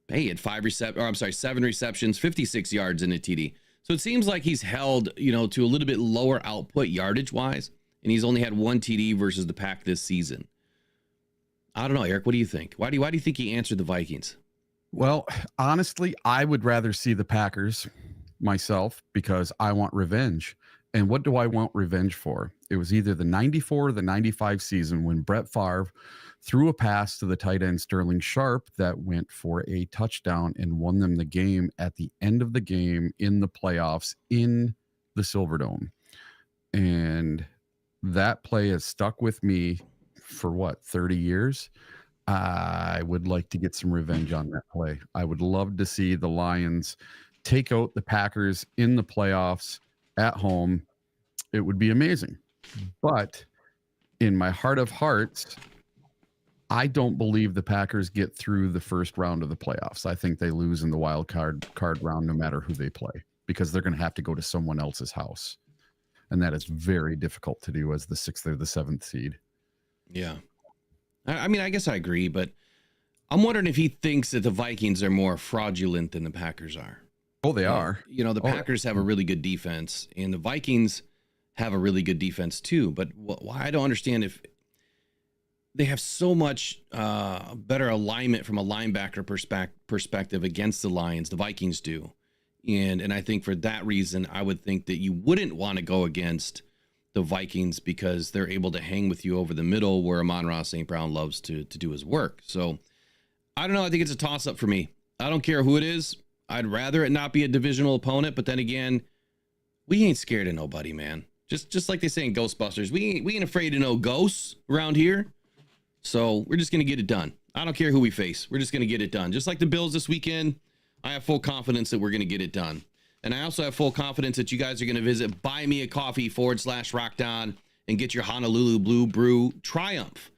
7 receptions, 56 yards, and a TD. So it seems like he's held, to a little bit lower output yardage wise, and he's only had 1 TD versus the Pack this season. I don't know, Eric. What do you think? Why do you think he answered the Vikings? Well, honestly, I would rather see the Packers myself because I want revenge. And what do I want revenge for? It was either the 94 or the 95 season when Brett Favre threw a pass to the tight end Sterling Sharp that went for a touchdown and won them the game at the end of the game in the playoffs in the Silverdome. And that play has stuck with me for 30 years. I would like to get some revenge on that play. I would love to see the Lions take out the Packers in the playoffs at home. It would be amazing. But in my heart of hearts, I don't believe the Packers get through the first round of the playoffs. I think they lose in the wild card round no matter who they play, because they're going to have to go to someone else's house. and that is very difficult to do as the 6th or the 7th seed. Yeah. I mean, I guess I agree, but I'm wondering if he thinks that the Vikings are more fraudulent than the Packers are. Oh, they are. You know, the Packers have a really good defense, and the Vikings have a really good defense too. But why I don't understand if they have so much better alignment from a linebacker perspective against the Lions, the Vikings do. And I think for that reason, I would think that you wouldn't want to go against the Vikings because they're able to hang with you over the middle where Amon-Ra St. Brown loves to do his work. So I don't know. I think it's a toss-up for me. I don't care who it is. I'd rather it not be a divisional opponent. But then again, we ain't scared of nobody, man. Just like they say in Ghostbusters, we ain't afraid of no ghosts around here. So we're just going to get it done. I don't care who we face. We're just going to get it done. Just like the Bills this weekend, I have full confidence that we're going to get it done. And I also have full confidence that you guys are going to visit buymeacoffee.com/rockdown and get your Honolulu Blue Brew Triumph.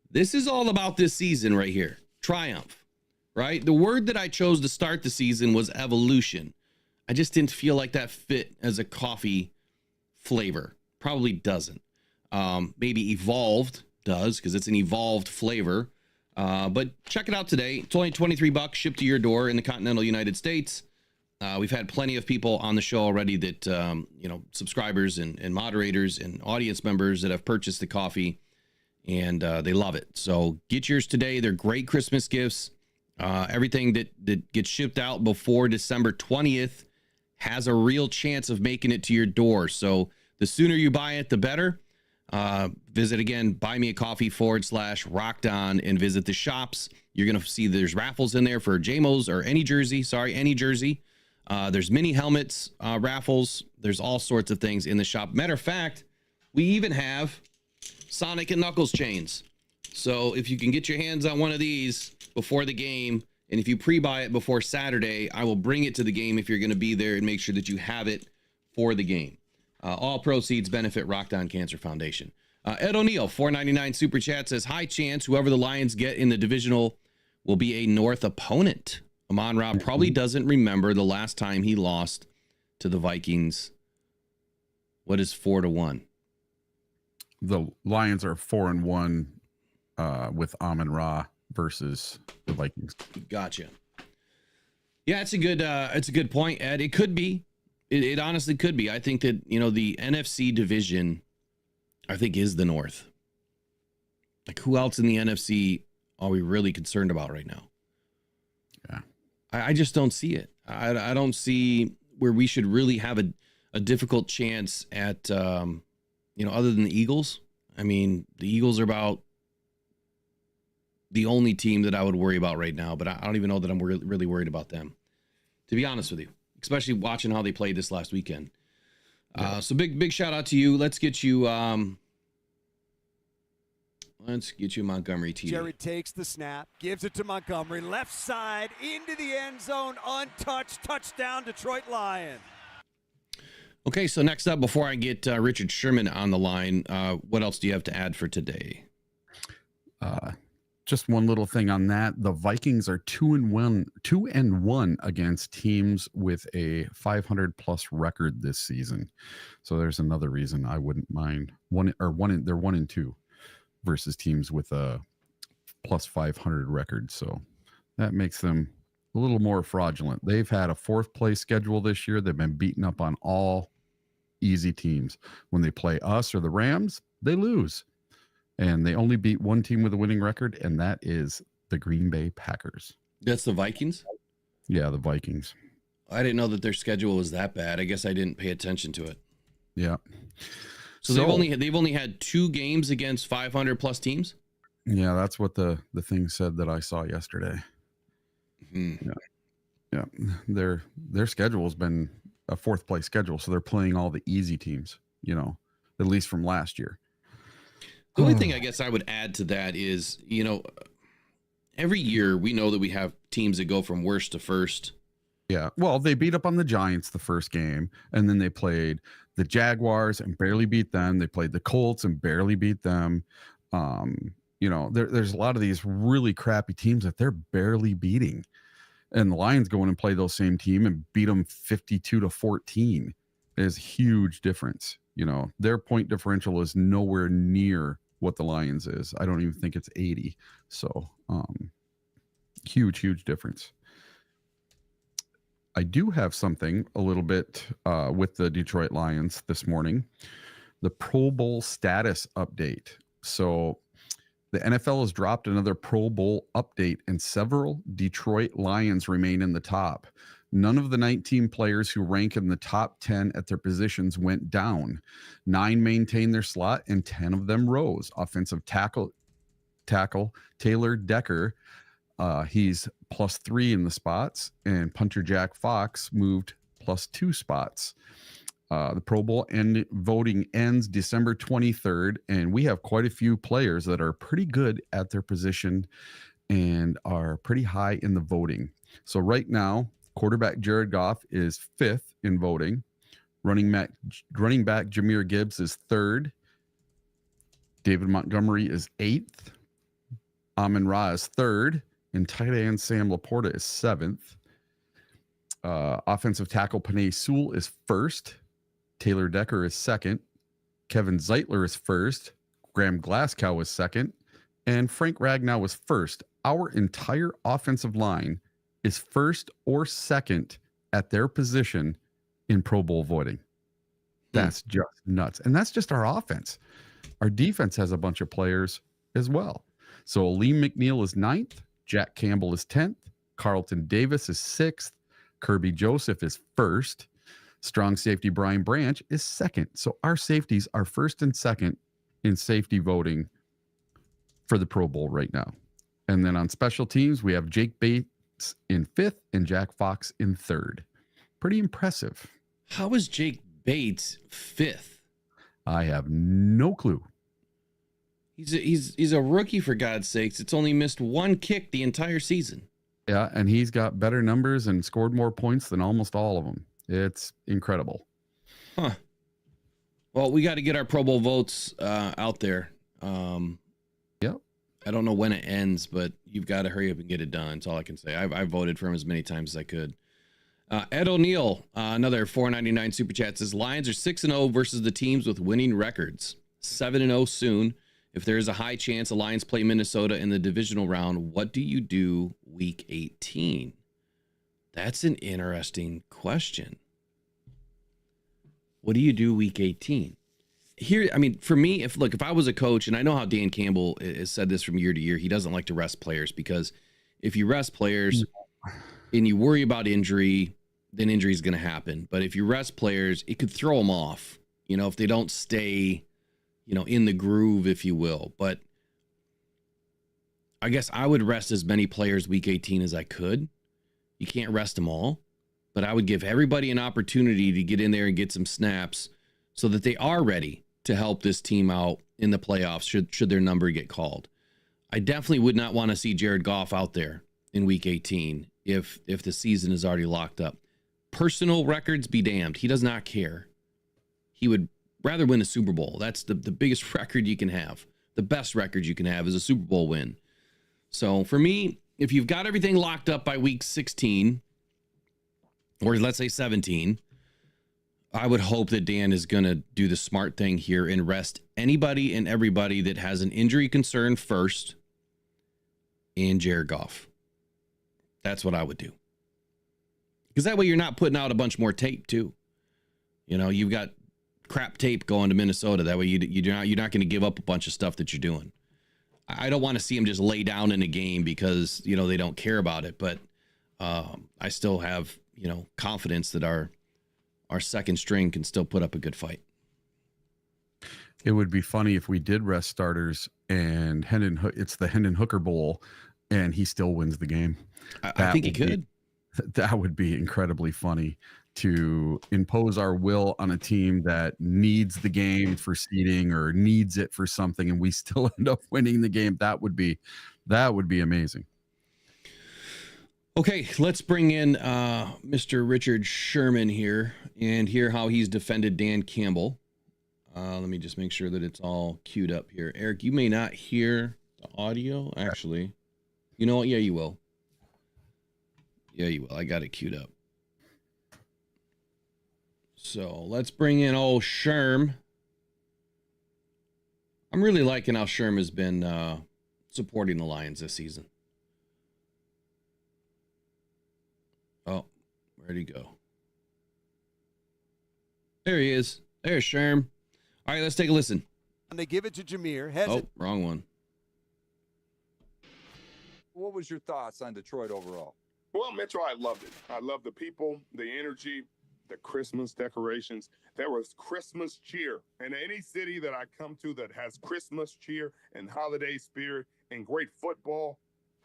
This is all about this season right here. Triumph, right? The word that I chose to start the season was evolution. I just didn't feel like that fit as a coffee flavor. Probably doesn't. Maybe evolved does because it's an evolved flavor. But check it out today. It's only $23 shipped to your door in the continental United States. We've had plenty of people on the show already that, subscribers and moderators and audience members that have purchased the coffee and they love it. So get yours today. They're great Christmas gifts. Everything that gets shipped out before December 20th has a real chance of making it to your door. So the sooner you buy it, the better. Visit again, buymeacoffee.com/rockdown and visit the shops. You're going to see there's raffles in there for JMOs or any jersey. There's mini helmets, raffles. There's all sorts of things in the shop. Matter of fact, we even have Sonic and Knuckles chains. So if you can get your hands on one of these before the game, and if you pre-buy it before Saturday, I will bring it to the game if you're going to be there and make sure that you have it for the game. All proceeds benefit Rockdown Cancer Foundation. Ed O'Neill, $4.99 super chat says, high chance whoever the Lions get in the divisional will be a North opponent. Amon-Ra probably doesn't remember the last time he lost to the Vikings. What is 4-1? The Lions are 4-1 with Amon-Ra versus the Vikings. Gotcha. Yeah, it's a good point, Ed. It could be. It honestly could be. I think that, the NFC division, I think, is the North. Like, who else in the NFC are we really concerned about right now? Yeah. I just don't see it. I don't see where we should really have a difficult chance at, other than the Eagles. I mean, the Eagles are about the only team that I would worry about right now, but I don't even know that I'm really worried about them, to be honest with you, especially watching how they played this last weekend. So big shout out to you. Let's get you Montgomery TV. Jared takes the snap, gives it to Montgomery, left side into the end zone, untouched, touchdown, Detroit Lions. Okay, so next up, before I get Richard Sherman on the line, what else do you have to add for today? Just one little thing on that. The Vikings are 2-1 against teams with a 500+ record this season. So there's another reason I wouldn't mind they're 1-2 versus teams with a plus 500 record. So that makes them a little more fraudulent. They've had a 4th place schedule this year. They've been beaten up on all easy teams. When they play us or the Rams, they lose. And they only beat one team with a winning record, and that is the Green Bay Packers. That's the Vikings? Yeah, the Vikings. I didn't know that their schedule was that bad. I guess I didn't pay attention to it. Yeah. So they've only had 2 games against 500+ teams? Yeah, that's what the thing said that I saw yesterday. Mm-hmm. Yeah. Their schedule has been a 4th place schedule, so they're playing all the easy teams, at least from last year. The only thing I guess I would add to that is, every year we know that we have teams that go from worst to first. Yeah. Well, they beat up on the Giants the first game, and then they played the Jaguars and barely beat them. They played the Colts and barely beat them. There's a lot of these really crappy teams that they're barely beating. And the Lions go in and play those same team and beat them 52-14. There's a huge difference, Their point differential is nowhere near what the Lions is. I don't even think it's 80. So huge difference. I do have something a little bit with the Detroit Lions this morning. The Pro Bowl status update. So the NFL has dropped another Pro Bowl update, and several Detroit Lions remain in the top. None of the 19 players who rank in the top 10 at their positions went down. 9 maintained their slot, and 10 of them rose. Offensive tackle Taylor Decker, he's +3 in the spots, and punter Jack Fox moved +2 spots. The Pro Bowl voting ends December 23rd, and we have quite a few players that are pretty good at their position and are pretty high in the voting. So right now, quarterback Jared Goff is 5th in voting. Running back Jahmyr Gibbs is 3rd. David Montgomery is 8th. Amon-Ra is 3rd. And tight end Sam Laporta is 7th. Offensive tackle Penei Sewell is 1st. Taylor Decker is 2nd. Kevin Zeitler is 1st. Graham Glasgow is 2nd. And Frank Ragnow is 1st. Our entire offensive line is 1st or 2nd at their position in Pro Bowl voting. That's just nuts. And that's just our offense. Our defense has a bunch of players as well. So Aleem McNeil is 9th. Jack Campbell is 10th. Carlton Davis is 6th. Kirby Joseph is 1st. Strong safety Brian Branch is 2nd. So our safeties are 1st and 2nd in safety voting for the Pro Bowl right now. And then on special teams, we have Jake Bates in 5th and Jack Fox in 3rd. Pretty impressive. How is Jake Bates 5th? I have no clue. He's a rookie, for God's sakes. It's only missed 1 kick the entire season. Yeah, and he's got better numbers and scored more points than almost all of them. It's incredible. Huh. Well, we got to get our Pro Bowl votes out there. Yep. I don't know when it ends, but you've got to hurry up and get it done. That's all I can say. I voted for him as many times as I could. Ed O'Neill, another $4.99 super chat, says Lions are 6-0 versus the teams with winning records. 7-0 soon. If there is a high chance the Lions play Minnesota in the divisional round, what do you do week 18? That's an interesting question. What do you do week 18? Here, I mean, for me, if I was a coach, and I know how Dan Campbell has said this from year to year, he doesn't like to rest players, because if you rest players and you worry about injury, then injury is going to happen. But if you rest players, it could throw them off, if they don't stay, in the groove, if you will. But I guess I would rest as many players week 18 as I could. You can't rest them all, but I would give everybody an opportunity to get in there and get some snaps so that they are ready to help this team out in the playoffs should their number get called. I definitely would not want to see Jared Goff out there in week 18 if the season is already locked up. Personal records be damned. He does not care. He would rather win a Super Bowl. That's the biggest record you can have. The best record you can have is a Super Bowl win. So for me, if you've got everything locked up by week 16, or let's say 17, I would hope that Dan is going to do the smart thing here and rest anybody and everybody that has an injury concern first and Jared Goff. That's what I would do. Because that way you're not putting out a bunch more tape too. You've got crap tape going to Minnesota. That way you're not going to give up a bunch of stuff that you're doing. I don't want to see him just lay down in a game because, they don't care about it. But I still have, confidence that our second string can still put up a good fight. It would be funny if we did rest starters and it's the Hendon Hooker Bowl and he still wins the game. I think he could. That would be incredibly funny, to impose our will on a team that needs the game for seeding or needs it for something, and we still end up winning the game. That would be amazing. Okay, let's bring in Mr. Richard Sherman here and hear how he's defended Dan Campbell. Let me just make sure that it's all queued up here. Eric, you may not hear the audio, actually. You know what? Yeah, you will. I got it queued up. So let's bring in old Sherm. I'm really liking how Sherman has been supporting the Lions this season. Oh, where'd he go? There he is. There's Sherm. All right, let's take a listen. And they give it to Jameer. Oh, wrong one. What was your thoughts on Detroit overall? Well, Metro, I loved it. I love the people, the energy, the Christmas decorations. There was Christmas cheer. And any city that I come to that has Christmas cheer and holiday spirit and great football,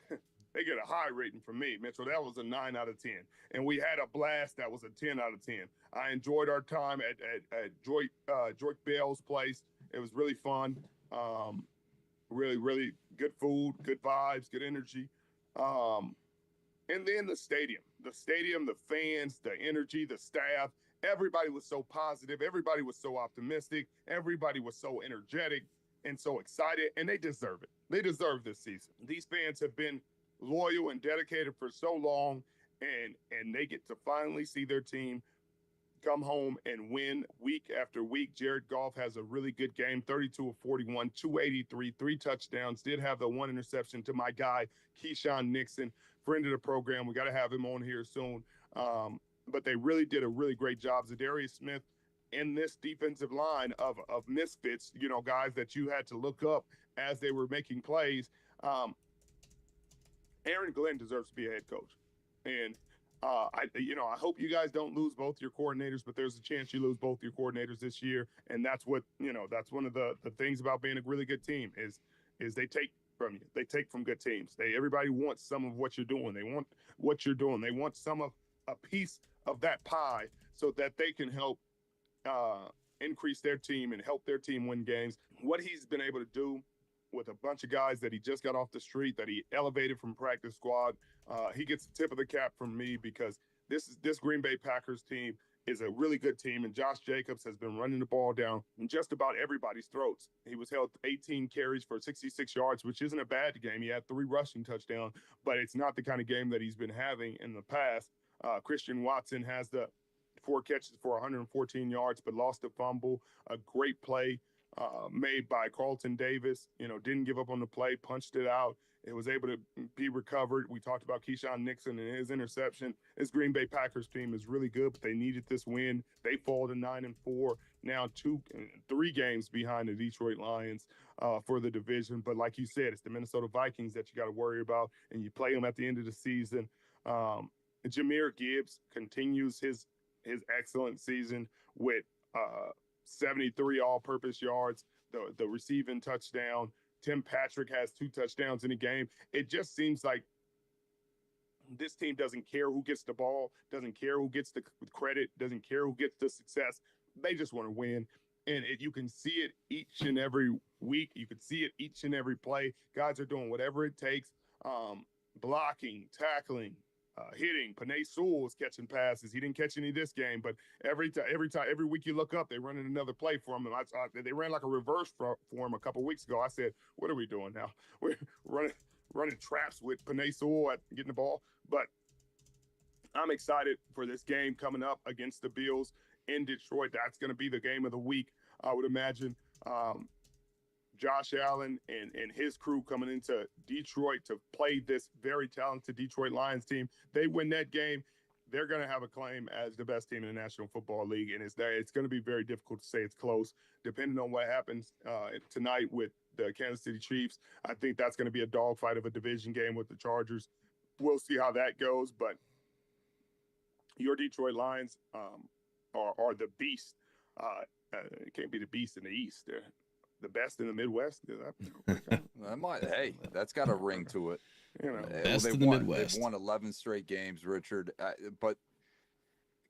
they get a high rating from me, Mitchell. That was a 9 out of 10. And we had a blast. That was a 10 out of 10. I enjoyed our time at Joy Bell's place. It was really fun. Really, really good food, good vibes, good energy. And then the stadium, the fans, the energy, the staff, everybody was so positive. Everybody was so optimistic. Everybody was so energetic and so excited, and they deserve it. They deserve this season. These fans have been loyal and dedicated for so long, and they get to finally see their team come home and win week after week. Jared Goff has a really good game, 32 of 41, 283, 3 touchdowns, did have the 1 interception to my guy, Keyshawn Nixon, friend of the program. We got to have him on here soon. But they really did a really great job. Zadarius Smith in this defensive line of misfits, you know, guys that you had to look up as they were making plays. Aaron Glenn deserves to be a head coach. And I hope you guys don't lose both your coordinators, but there's a chance you lose both your coordinators this year. And that's what, that's one of the things about being a really good team is they take from you. They take from good teams. Everybody wants some of what you're doing. They want what you're doing. They want a piece of that pie so that they can help increase their team and help their team win games. What he's been able to do with a bunch of guys that he just got off the street, that he elevated from practice squad, he gets the tip of the cap from me because this Green Bay Packers team is a really good team, and Josh Jacobs has been running the ball down in just about everybody's throats. He was held 18 carries for 66 yards, which isn't a bad game. He had 3 rushing touchdowns, but it's not the kind of game that he's been having in the past. Christian Watson has the 4 catches for 114 yards, but lost a fumble. A great play made by Carlton Davis. Didn't give up on the play, punched it out. It was able to be recovered. We talked about Keyshawn Nixon and his interception. This Green Bay Packers team is really good, but they needed this win. They fall to 9-4, now 3 games behind the Detroit Lions for the division. But like you said, it's the Minnesota Vikings that you got to worry about, and you play them at the end of the season. Jahmyr Gibbs continues his excellent season with 73 all-purpose yards, the receiving touchdown. Tim Patrick has 2 touchdowns in a game. It just seems like this team doesn't care who gets the ball, doesn't care who gets the credit, doesn't care who gets the success. They just want to win. And you can see it each and every week. You can see it each and every play. Guys are doing whatever it takes, blocking, tackling, hitting. Panay Sewell was catching passes. He didn't catch any this game, but every week you look up, they running another play for him. And they ran like a reverse for him a couple weeks ago. I said, "What are we doing now? We're running traps with Panay Sewell at getting the ball." But I'm excited for this game coming up against the Bills in Detroit. That's going to be the game of the week, I would imagine. Josh Allen and his crew coming into Detroit to play this very talented Detroit Lions team. They win that game, they're going to have a claim as the best team in the National Football League, and it's going to be very difficult to say it's close. Depending on what happens tonight with the Kansas City Chiefs, I think that's going to be a dogfight of a division game with the Chargers. We'll see how that goes, but your Detroit Lions are the beast. It can't be the beast in the East. They're the best in the Midwest. Hey, that's got a ring to it. Best in the Midwest. They've won 11 straight games, Richard. But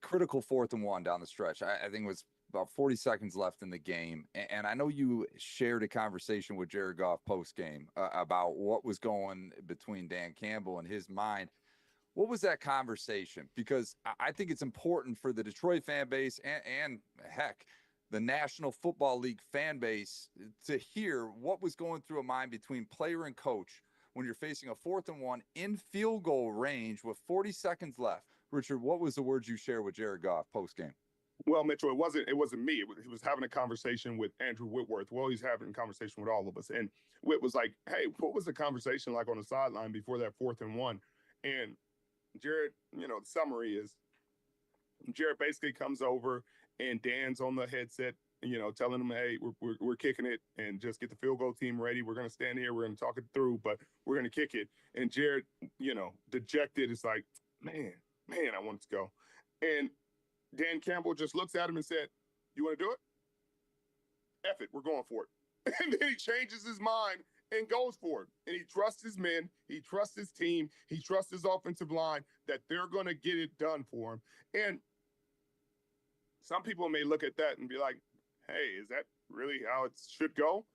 critical 4th and 1 down the stretch. I think it was about 40 seconds left in the game. And I know you shared a conversation with Jared Goff post-game about what was going between Dan Campbell and his mind. What was that conversation? Because I think it's important for the Detroit fan base and heck, the National Football League fan base to hear what was going through a mind between player and coach when you're facing a 4th and 1 in field goal range with 40 seconds left. Richard, what was the words you shared with Jared Goff post-game? Well, Mitchell, it wasn't me. He was having a conversation with Andrew Whitworth. Well, he's having a conversation with all of us. And Whit was like, hey, what was the conversation like on the sideline before that 4th and 1? And Jared, the summary is Jared basically comes over and Dan's on the headset, telling him, hey, we're kicking it and just get the field goal team ready. We're going to stand here. We're going to talk it through, but we're going to kick it. And Jared, dejected, is like, man, I want it to go. And Dan Campbell just looks at him and said, you want to do it? F it, we're going for it. And then he changes his mind and goes for it. And he trusts his men, he trusts his team, he trusts his offensive line that they're going to get it done for him. And some people may look at that and be like, hey, is that really how it should go?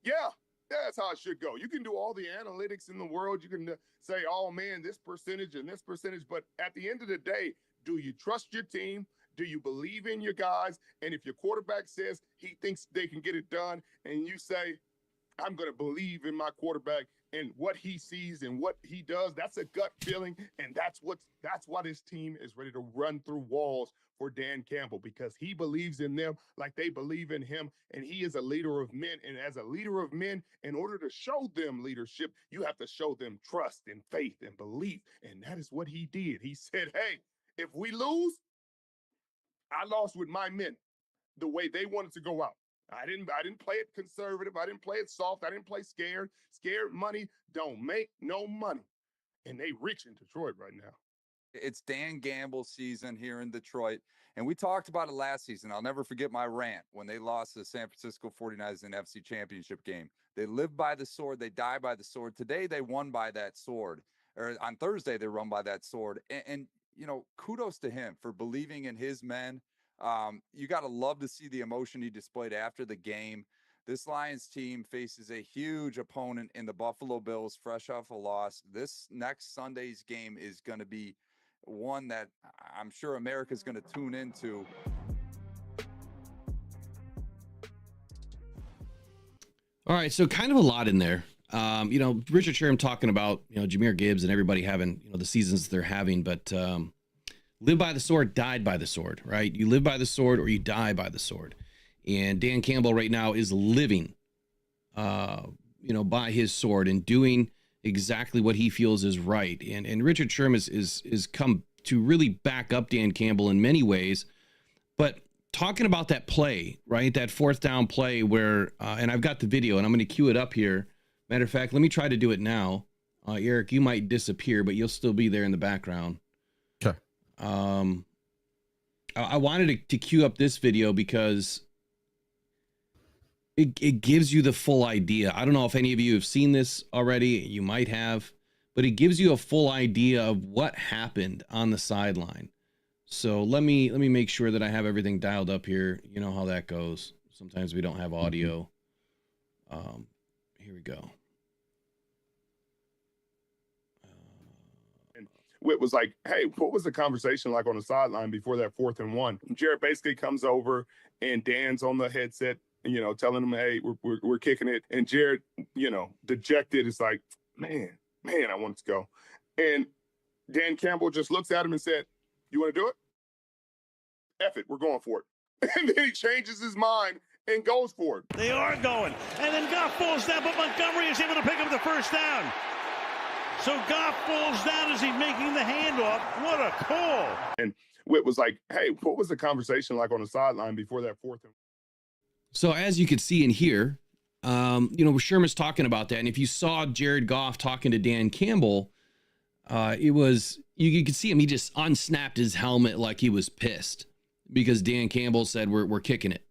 Yeah, that's how it should go. You can do all the analytics in the world. You can say, oh, man, this percentage and this percentage. But at the end of the day, do you trust your team? Do you believe in your guys? And if your quarterback says he thinks they can get it done, and you say, I'm going to believe in my quarterback and what he sees and what he does, that's a gut feeling. And that's why this team is ready to run through walls for Dan Campbell, because he believes in them like they believe in him. And he is a leader of men. And as a leader of men, in order to show them leadership, you have to show them trust and faith and belief. And that is what he did. He said, hey, if we lose, I lost with my men the way they wanted to go out. I didn't play it conservative. I didn't play it soft. I didn't play scared. Scared money don't make no money. And they rich in Detroit right now. It's Dan Gamble's season here in Detroit. And we talked about it last season. I'll never forget my rant when they lost to the San Francisco 49ers in the NFC Championship game. They live by the sword. They die by the sword. Today, they won by that sword. Or on Thursday, they run by that sword. And kudos to him for believing in his men. You got to love to see the emotion he displayed after the game. This Lions team faces a huge opponent in the Buffalo Bills, fresh off a loss. This next Sunday's game is going to be one that I'm sure America's going to tune into. All right, so kind of a lot in there. Richard Sherman talking about, Jahmyr Gibbs and everybody having, the seasons they're having, but live by the sword, died by the sword, right? You live by the sword or you die by the sword. And Dan Campbell right now is living, by his sword and doing exactly what he feels is right. And Richard Sherman is come to really back up Dan Campbell in many ways. But talking about that play, right? That 4th down play where, and I've got the video and I'm going to cue it up here. Matter of fact, let me try to do it now. Eric, you might disappear, but you'll still be there in the background. Okay. I wanted to cue up this video because it gives you the full idea. I don't know if any of you have seen this already. You might have, but it gives you a full idea of what happened on the sideline. So let me make sure that I have everything dialed up here. You know how that goes. Sometimes we don't have audio. Here we go. Whit was like, hey, what was the conversation like on the sideline before that 4th and 1? Jared basically comes over and Dan's on the headset, telling him, hey, we're kicking it. And Jared, dejected, is like, man, I want it to go. And Dan Campbell just looks at him and said, you want to do it? F it, we're going for it. And then he changes his mind and goes for it. They are going. And then Goff falls down, but Montgomery is able to pick up the first down. So Goff falls down as he's making the handoff. What a call. And Whit was like, hey, what was the conversation like on the sideline before that 4th and... So as you could see and hear, Sherman's talking about that. And if you saw Jared Goff talking to Dan Campbell, it was, you could see him. He just unsnapped his helmet like he was pissed because Dan Campbell said, we're kicking it.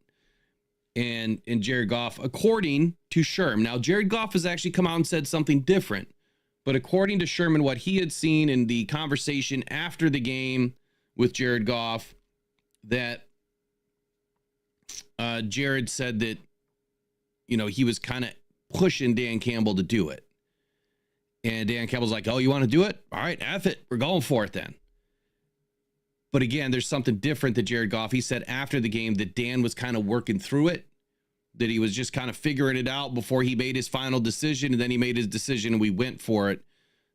And Jared Goff, according to Sherman, now Jared Goff has actually come out and said something different, but according to Sherman, what he had seen in the conversation after the game with Jared Goff, that Jared said that, he was kind of pushing Dan Campbell to do it. And Dan Campbell's like, oh, you want to do it? All right, F it. We're going for it then. But again, there's something different that Jared Goff, he said after the game that Dan was kind of working through it, that he was just kind of figuring it out before he made his final decision. And then he made his decision and we went for it.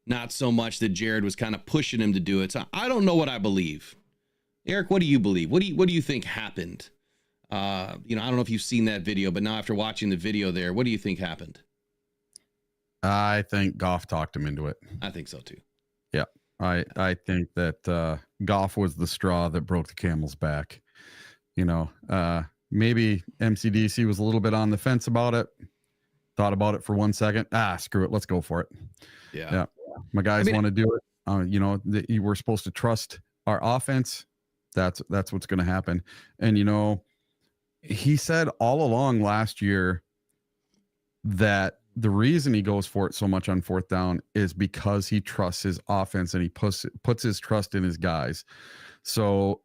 Not so much that Jared was kind of pushing him to do it. So I don't know what I believe. Eric, what do you believe? What do you think happened? I don't know if you've seen that video, but now after watching the video there, what do you think happened? I think Goff talked him into it. I think so too. Yeah. I think that Goff was the straw that broke the camel's back. Maybe MCDC was a little bit on the fence about it. Thought about it for 1 second. Screw it. Let's go for it. Yeah. My guys want to do it. We're supposed to trust our offense. That's what's going to happen. And, he said all along last year that the reason he goes for it so much on fourth down is because he trusts his offense and he puts his trust in his guys. So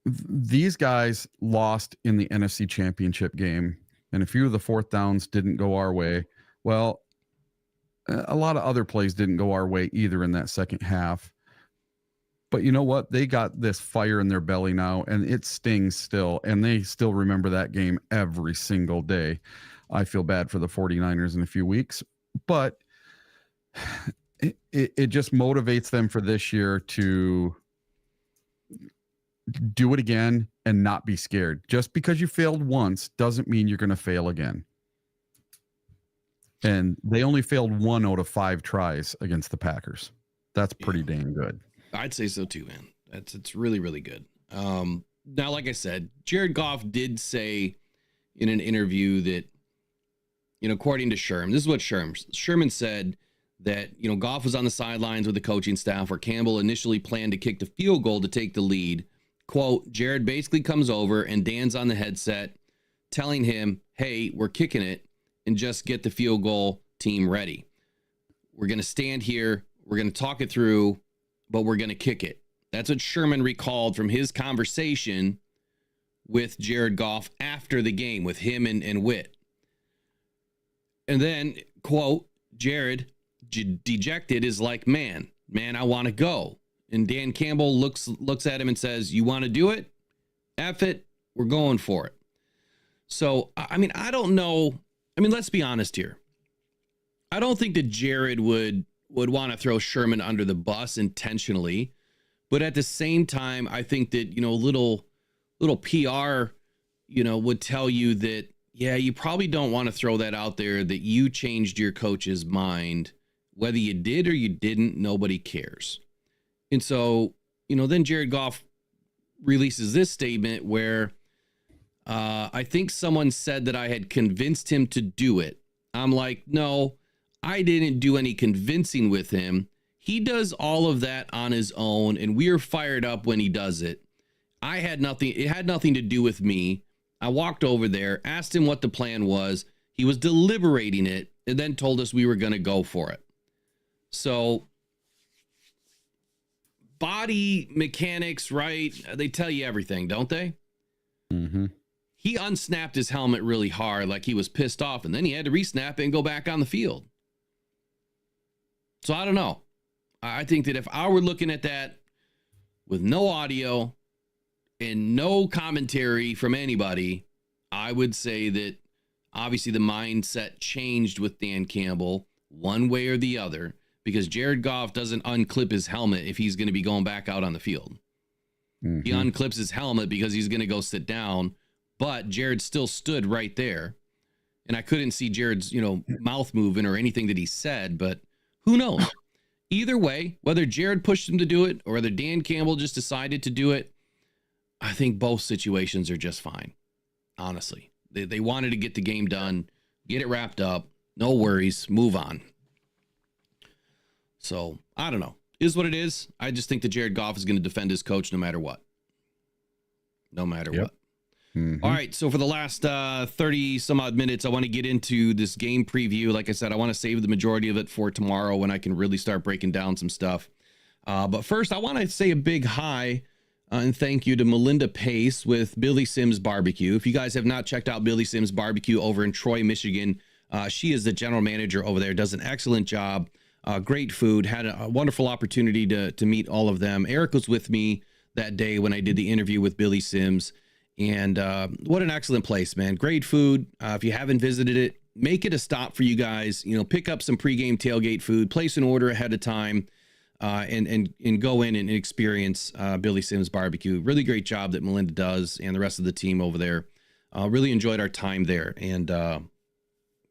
these guys lost in the NFC Championship game, and a few of the fourth downs didn't go our way. Well, a lot of other plays didn't go our way either in that second half. But you know what? They got this fire in their belly now, and it stings still, and they still remember that game every single day. I feel bad for the 49ers in a few weeks, but it just motivates them for this year to do it again and not be scared. Just because you failed once doesn't mean you're going to fail again. And they only failed 1 out of 5 tries against the Packers. That's pretty dang good. I'd say so too, man. It's really, really good. Now, like I said, Jared Goff did say in an interview that, according to Sherman, this is what Sherman said, that, Goff was on the sidelines with the coaching staff where Campbell initially planned to kick the field goal to take the lead. Quote, Jared basically comes over and Dan's on the headset telling him, hey, we're kicking it and just get the field goal team ready. We're going to stand here. We're going to talk it through, but we're going to kick it. That's what Sherman recalled from his conversation with Jared Goff after the game with him and Witt. And then, quote, Jared, dejected, is like, man, I want to go. And Dan Campbell looks at him and says, you want to do it? F it. We're going for it. So, I don't know. Let's be honest here. I don't think that Jared would want to throw Sherman under the bus intentionally. But at the same time, I think that, little PR, would tell you that, yeah, you probably don't want to throw that out there, that you changed your coach's mind. Whether you did or you didn't, nobody cares. And so, then Jared Goff releases this statement where I think someone said that I had convinced him to do it. I'm like, no, I didn't do any convincing with him. He does all of that on his own, and we're fired up when he does it. It had nothing to do with me. I walked over there, asked him what the plan was. He was deliberating it, and then told us we were going to go for it. So, body mechanics, right? They tell you everything, don't they? Mm-hmm. He unsnapped his helmet really hard, like he was pissed off, and then he had to resnap it and go back on the field. So I don't know. I think that if I were looking at that with no audio and no commentary from anybody, I would say that obviously the mindset changed with Dan Campbell one way or the other, because Jared Goff doesn't unclip his helmet if he's going to be going back out on the field. Mm-hmm. He unclips his helmet because he's going to go sit down, but Jared still stood right there. And I couldn't see Jared's, mouth moving or anything that he said, but who knows? Either way, whether Jared pushed him to do it or whether Dan Campbell just decided to do it, I think both situations are just fine. Honestly, they wanted to get the game done, get it wrapped up. No worries. Move on. So I don't know. Is what it is. I just think that Jared Goff is going to defend his coach no matter what. No matter what. Mm-hmm. All right. So for the last 30 some odd minutes, I want to get into this game preview. Like I said, I want to save the majority of it for tomorrow when I can really start breaking down some stuff. But first, I want to say a big hi and thank you to Melinda Pace with Billy Sims Barbecue. If you guys have not checked out Billy Sims Barbecue over in Troy, Michigan, she is the general manager over there, does an excellent job. Great food. Had a wonderful opportunity to meet all of them. Eric was with me that day when I did the interview with Billy Sims. And what an excellent place, man. Great food. If you haven't visited it, make it a stop for you guys. Pick up some pregame tailgate food, place an order ahead of time. and go in and experience Billy Sims Barbecue. Really great job that Melinda does and the rest of the team over there. Really enjoyed our time there, and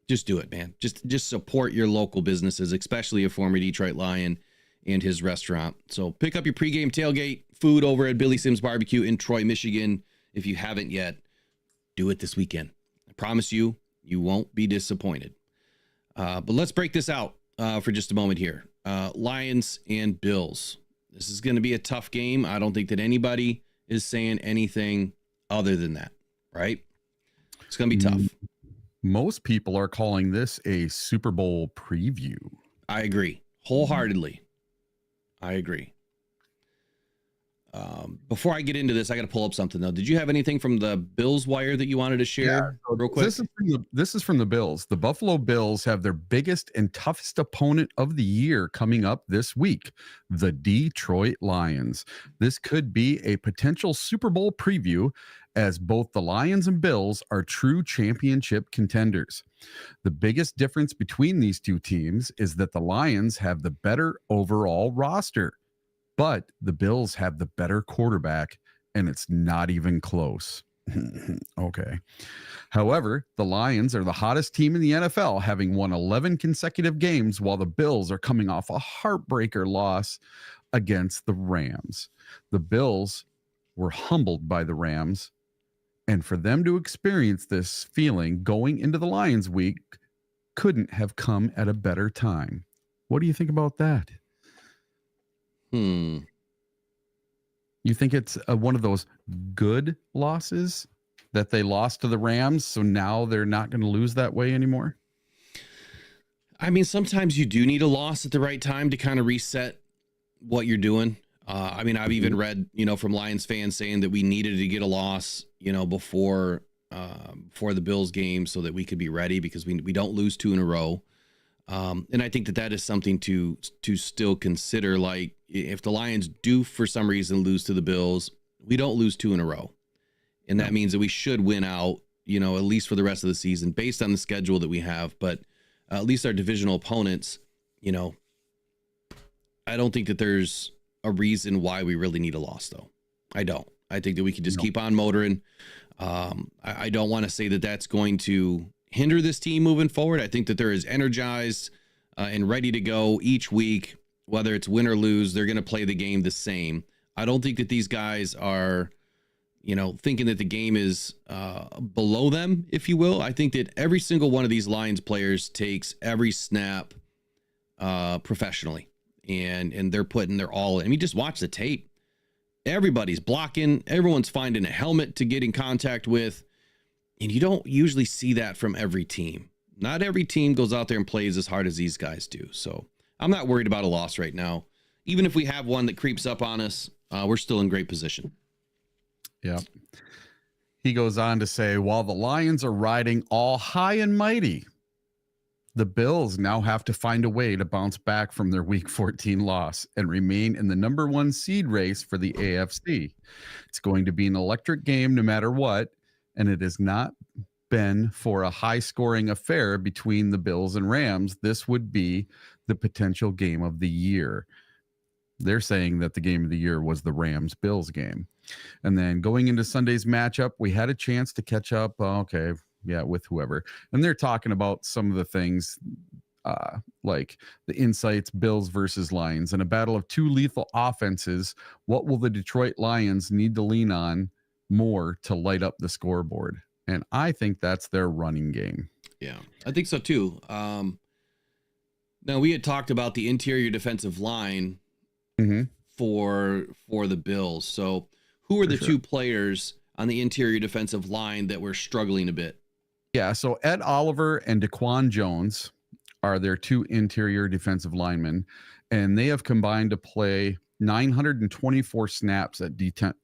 just do it, man. Just support your local businesses, especially a former Detroit Lion and his restaurant. So pick up your pregame tailgate food over at Billy Sims Barbecue in Troy, Michigan. If you haven't yet, do it this weekend. I promise you, you won't be disappointed. But let's break this out for just a moment here. Lions and Bills. This is going to be a tough game. I don't think that anybody is saying anything other than that, right? It's going to be tough. Most people are calling this a Super Bowl preview. I agree wholeheartedly. I agree. Before I get into this, I got to pull up something though. Did you have anything from the Bills wire that you wanted to share real quick? This is from the Bills. The Buffalo Bills have their biggest and toughest opponent of the year coming up this week, the Detroit Lions. This could be a potential Super Bowl preview, as both the Lions and Bills are true championship contenders. The biggest difference between these two teams is that the Lions have the better overall roster, but the Bills have the better quarterback, and it's not even close. Okay. However, the Lions are the hottest team in the NFL, having won 11 consecutive games, while the Bills are coming off a heartbreaker loss against the Rams. The Bills were humbled by the Rams, and for them to experience this feeling going into the Lions week couldn't have come at a better time. What do you think about that? You think it's one of those good losses that they lost to the Rams, so now they're not going to lose that way anymore? I mean, sometimes you do need a loss at the right time to kind of reset what you're doing. I mean, I've even read, from Lions fans saying that we needed to get a loss, before the Bills game so that we could be ready, because we don't lose 2 in a row. And I think that is something to still consider. Like, if the Lions do for some reason lose to the Bills, we don't lose 2 in a row. And that means that we should win out, at least for the rest of the season based on the schedule that we have. But at least our divisional opponents, I don't think that there's a reason why we really need a loss, though. I don't. I think that we can just keep on motoring. I don't want to say that that's going to hinder this team moving forward. I think that they're as energized and ready to go each week, whether it's win or lose. They're going to play the game the same. I don't think that these guys are, thinking that the game is below them, if you will. I think that every single one of these Lions players takes every snap professionally, and they're putting their all in. I mean, just watch the tape. Everybody's blocking. Everyone's finding a helmet to get in contact with. And you don't usually see that from every team. Not every team goes out there and plays as hard as these guys do. So I'm not worried about a loss right now. Even if we have one that creeps up on us, we're still in great position. Yeah. He goes on to say, while the Lions are riding all high and mighty, the Bills now have to find a way to bounce back from their Week 14 loss and remain in the number 1 seed race for the AFC. It's going to be an electric game no matter what, and it has not been for a high-scoring affair between the Bills and Rams. This would be the potential game of the year. They're saying that the game of the year was the Rams-Bills game. And then going into Sunday's matchup, we had a chance to catch up. With whoever. And they're talking about some of the things like the insights, Bills versus Lions, and a battle of 2 lethal offenses. What will the Detroit Lions need to lean on more to light up the scoreboard? And I think that's their running game. Yeah, I think so too. Now, we had talked about the interior defensive line for the Bills. So who are the 2 players on the interior defensive line that were struggling a bit? Yeah, so Ed Oliver and Daquan Jones are their 2 interior defensive linemen, and they have combined to play 924 snaps at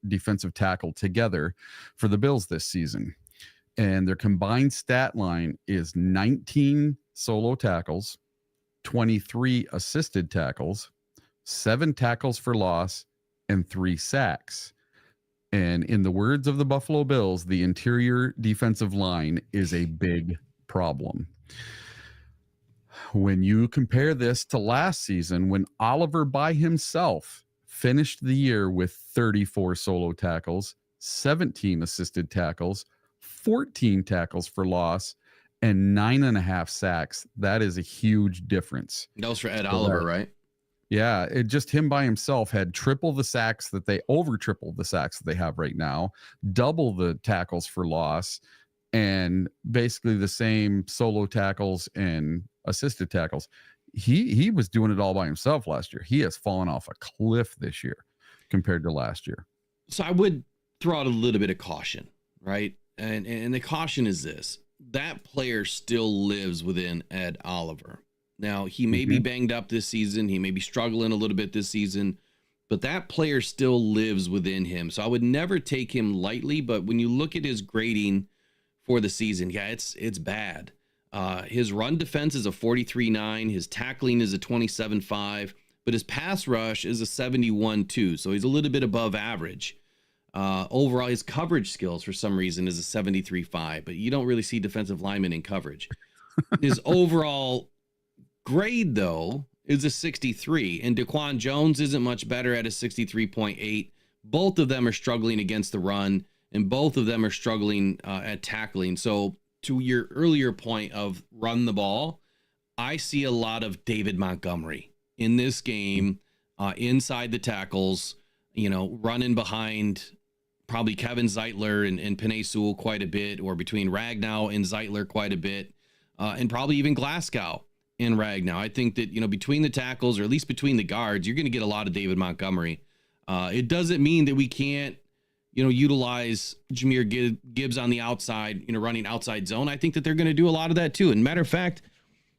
defensive tackle together for the Bills this season. And their combined stat line is 19 solo tackles, 23 assisted tackles, 7 tackles for loss, and 3 sacks. And in the words of the Buffalo Bills, the interior defensive line is a big problem. when you compare this to last season, when Oliver by himself finished the year with 34 solo tackles, 17 assisted tackles, 14 tackles for loss, and 9.5 sacks, that is a huge difference. That was for Ed Oliver, right? Yeah, it just him by himself had triple the sacks that they over triple the sacks that they have right now, double the tackles for loss, and basically the same solo tackles and assisted tackles. He was doing it all by himself last year. He has fallen off a cliff this year compared to last year. So I would throw out a little bit of caution, right? And the caution is this: that player still lives within Ed Oliver. Now, he may be banged up this season. He may be struggling a little bit this season, but that player still lives within him. So I would never take him lightly. But when you look at his grading for the season, yeah, it's bad. His run defense is a 43.9. His tackling is a 27.5, but his pass rush is a 71.2. So he's a little bit above average. Overall, his coverage skills for some reason is a 73.5, but you don't really see defensive linemen in coverage. His overall grade, though, is a 63, and Daquan Jones isn't much better at a 63.8. Both of them are struggling against the run, and both of them are struggling at tackling. So to your earlier point of run the ball, I see a lot of David Montgomery in this game, inside the tackles, running behind probably Kevin Zeitler and Penei Sewell quite a bit, or between Ragnow and Zeitler quite a bit, and probably even Glasgow and Ragnow. I think that, between the tackles, or at least between the guards, you're going to get a lot of David Montgomery. It doesn't mean that we can't, utilize Jahmyr Gibbs on the outside, running outside zone. I think that they're going to do a lot of that too. And matter of fact,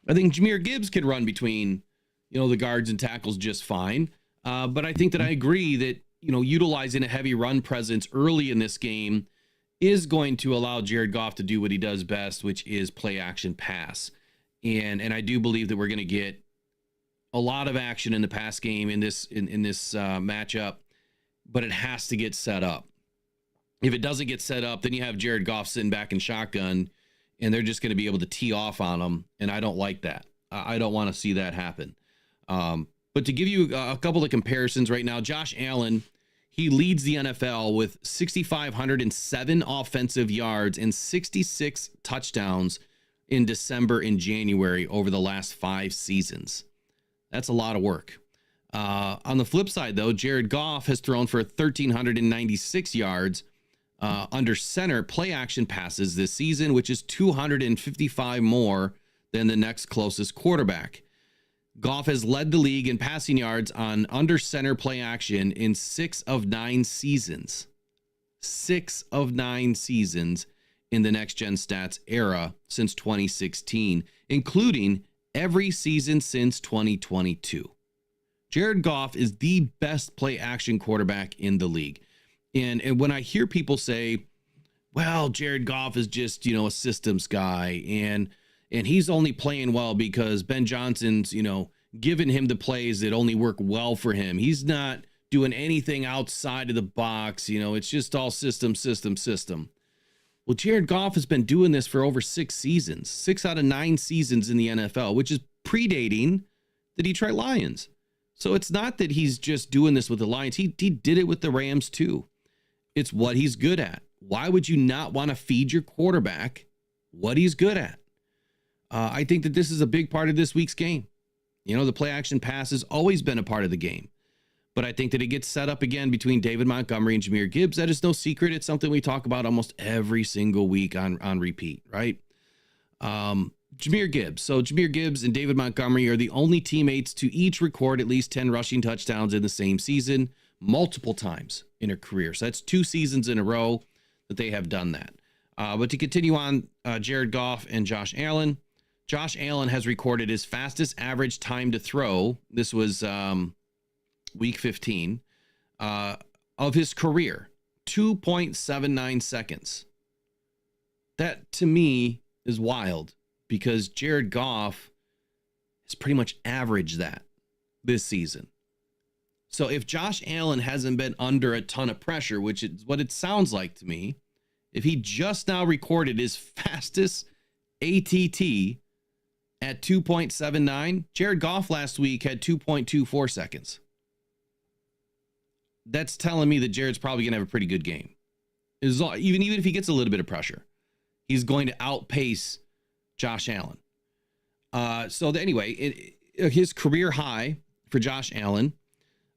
I think Jahmyr Gibbs could run between, the guards and tackles just fine. But I think that I agree that, utilizing a heavy run presence early in this game is going to allow Jared Goff to do what he does best, which is play action pass. And I do believe that we're going to get a lot of action in the pass game in this matchup, but it has to get set up. If it doesn't get set up, then you have Jared Goff sitting back in shotgun, and they're just going to be able to tee off on him, and I don't like that. I don't want to see that happen. But to give you a couple of comparisons right now, Josh Allen, he leads the NFL with 6,507 offensive yards and 66 touchdowns in December and January over the last 5 seasons. That's a lot of work. On the flip side, though, Jared Goff has thrown for 1,396 yards under center play action passes this season, which is 255 more than the next closest quarterback. Goff has led the league in passing yards on under center play action in 6 of 9 seasons. 6 of 9 seasons in the Next Gen Stats era since 2016, including every season since 2022. Jared Goff is the best play action quarterback in the league. And when I hear people say, well, Jared Goff is just, a systems guy, and he's only playing well because Ben Johnson's, giving him the plays that only work well for him. He's not doing anything outside of the box. It's just all system. Well, Jared Goff has been doing this for over 6 seasons, 6 out of 9 seasons in the NFL, which is predating the Detroit Lions. So it's not that he's just doing this with the Lions. He did it with the Rams too. It's what he's good at. Why would you not want to feed your quarterback what he's good at? I think that this is a big part of this week's game. The play action pass has always been a part of the game. But I think that it gets set up again between David Montgomery and Jahmyr Gibbs. That is no secret. It's something we talk about almost every single week on repeat, right? Jahmyr Gibbs. So Jahmyr Gibbs and David Montgomery are the only teammates to each record at least 10 rushing touchdowns in the same season, multiple times in their career. So that's 2 seasons in a row that they have done that. But to continue on, Jared Goff and Josh Allen. Josh Allen has recorded his fastest average time to throw. This was week 15 of his career, 2.79 seconds. That to me is wild, because Jared Goff has pretty much averaged that this season. So if Josh Allen hasn't been under a ton of pressure, which is what it sounds like to me, if he just now recorded his fastest ATT at 2.79. Jared Goff last week had 2.24 seconds. That's telling me that Jared's probably going to have a pretty good game. Even if he gets a little bit of pressure, he's going to outpace Josh Allen. Anyway, his career high for Josh Allen,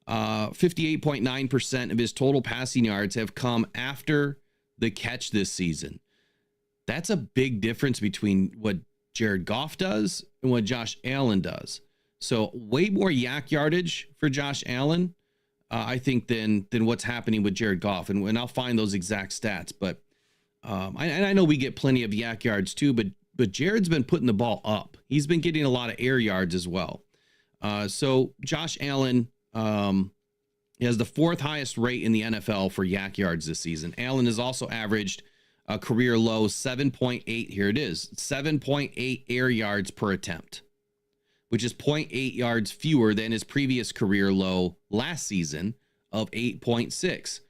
58.9% of his total passing yards have come after the catch this season. That's a big difference between what Jared Goff does and what Josh Allen does. So way more yak yardage for Josh Allen, I think, than what's happening with Jared Goff. And I'll find those exact stats. But I know we get plenty of yak yards too, but Jared's been putting the ball up. He's been getting a lot of air yards as well. So Josh Allen has the fourth highest rate in the NFL for yak yards this season. Allen has also averaged a career low 7.8. Here it is, 7.8 air yards per attempt, which is 0.8 yards fewer than his previous career low last season of 8.6.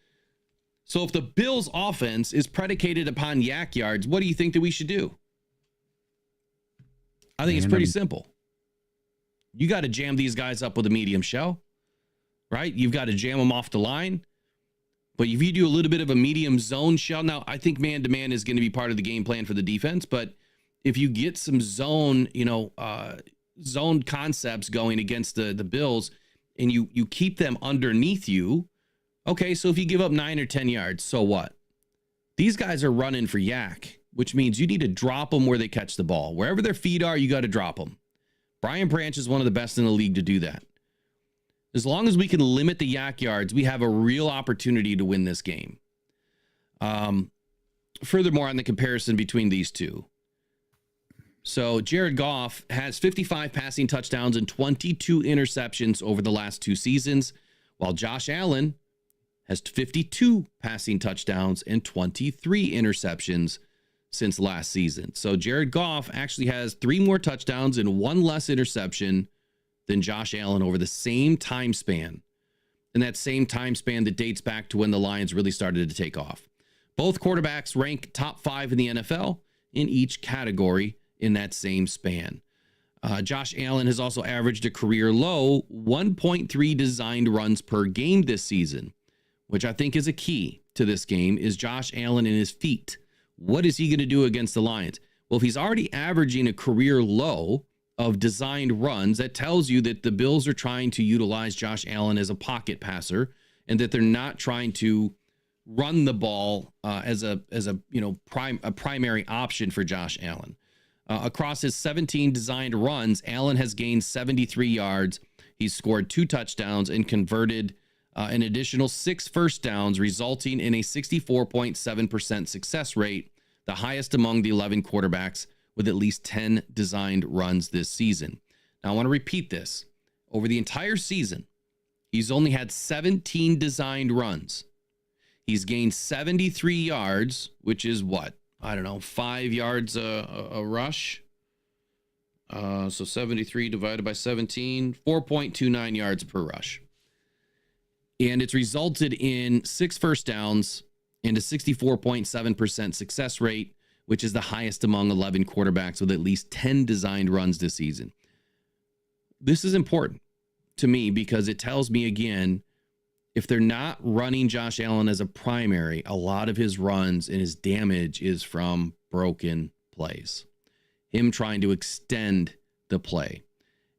So if the Bills' offense is predicated upon yak yards, what do you think that we should do? I think it's pretty simple. You got to jam these guys up with a medium shell, right? You've got to jam them off the line. But if you do a little bit of a medium zone shell, now I think man-to-man is going to be part of the game plan for the defense. But if you get some zone, zone concepts going against the Bills and you keep them underneath you, okay, so if you give up 9 or 10 yards, so what? These guys are running for yak, which means you need to drop them where they catch the ball. Wherever their feet are, you got to drop them. Brian Branch is one of the best in the league to do that. As long as we can limit the yak yards, we have a real opportunity to win this game. Furthermore, on the comparison between these two. So Jared Goff has 55 passing touchdowns and 22 interceptions over the last 2 seasons, while Josh Allen has 52 passing touchdowns and 23 interceptions since last season. So Jared Goff actually has 3 more touchdowns and 1 less interception than Josh Allen over the same time span. And that same time span that dates back to when the Lions really started to take off. Both quarterbacks rank top 5 in the NFL in each category in that same span. Josh Allen has also averaged a career low 1.3 designed runs per game this season, which I think is a key to this game, is Josh Allen and his feet. What is he going to do against the Lions? Well, if he's already averaging a career low of designed runs, that tells you that the Bills are trying to utilize Josh Allen as a pocket passer and that they're not trying to run the ball as a primary option for Josh Allen. Across his 17 designed runs, Allen has gained 73 yards. He's scored 2 touchdowns and converted an additional 6 first downs, resulting in a 64.7% success rate, the highest among the 11 quarterbacks with at least 10 designed runs this season. Now, I want to repeat this. Over the entire season, he's only had 17 designed runs. He's gained 73 yards, which is what? 5 yards a rush. So 73 divided by 17, 4.29 yards per rush. And it's resulted in 6 first downs and a 64.7% success rate, which is the highest among 11 quarterbacks with at least 10 designed runs this season. This is important to me because it tells me, again, if they're not running Josh Allen as a primary, a lot of his runs and his damage is from broken plays. Him trying to extend the play.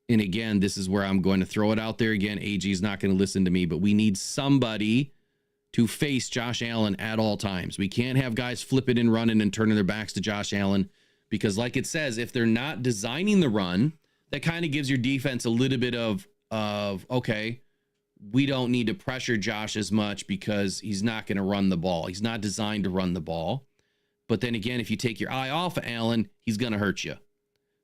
And again, this is where I'm going to throw it out there again. AG is not going to listen to me, but we need somebody to face Josh Allen at all times. We can't have guys flipping and running and turning their backs to Josh Allen because, like it says, if they're not designing the run, that kind of gives your defense a little bit of okay, we don't need to pressure Josh as much because he's not going to run the ball. He's not designed to run the ball. But then again, if you take your eye off of Allen, he's going to hurt you.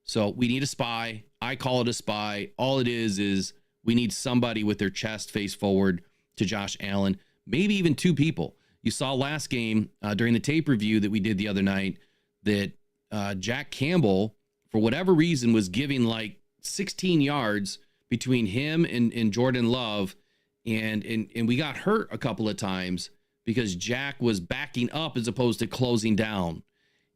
So we need a spy. I call it a spy. All it is we need somebody with their chest face forward to Josh Allen. Maybe even 2 people. You saw last game during the tape review that we did the other night that Jack Campbell, for whatever reason, was giving like 16 yards between him and Jordan Love. And we got hurt a couple of times because Jack was backing up as opposed to closing down.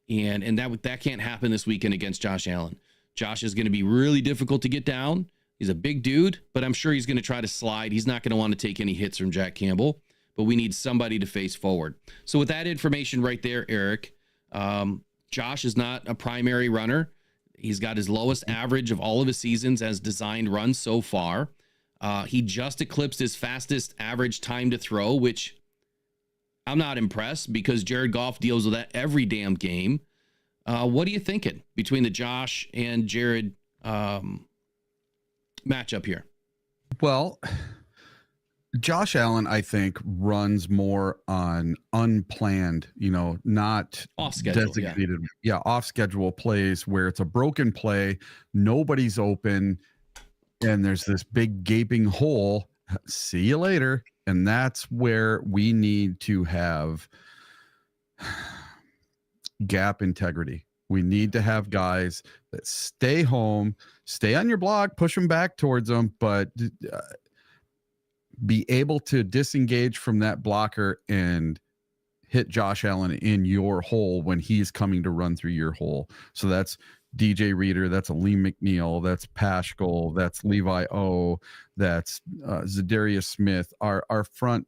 And that can't happen this weekend against Josh Allen. Josh is going to be really difficult to get down. He's a big dude, but I'm sure he's going to try to slide. He's not going to want to take any hits from Jack Campbell, but we need somebody to face forward. So with that information right there, Eric, Josh is not a primary runner. He's got his lowest average of all of his seasons as designed runs so far. He just eclipsed his fastest average time to throw, which I'm not impressed because Jared Goff deals with that every damn game. What are you thinking between the Josh and Jared matchup here? Well, Josh Allen, I think, runs more on unplanned, not off schedule, designated, off schedule plays where it's a broken play, nobody's open, and there's this big gaping hole. See you later. And that's where we need to have gap integrity. We need to have guys that stay home, stay on your block, push them back towards them, but be able to disengage from that blocker and hit Josh Allen in your hole when he's coming to run through your hole. So that's DJ Reader, that's a Lee McNeil, that's Paschal, that's Levi O, that's Zadarius Smith, our front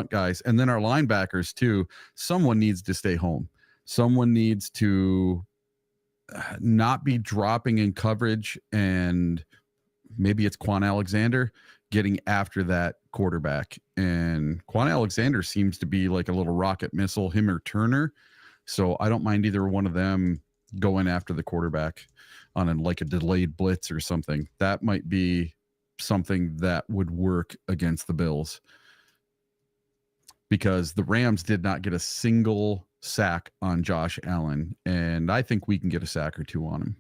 guys, and then our linebackers too. Someone needs to stay home. Someone needs to not be dropping in coverage, and maybe it's Quan Alexander getting after that quarterback. And Quan Alexander seems to be like a little rocket missile, him or Turner. So I don't mind either one of them going after the quarterback on a delayed blitz or something. That might be something that would work against the Bills, because the Rams did not get a single sack on Josh Allen, and I think we can get a sack or two on him.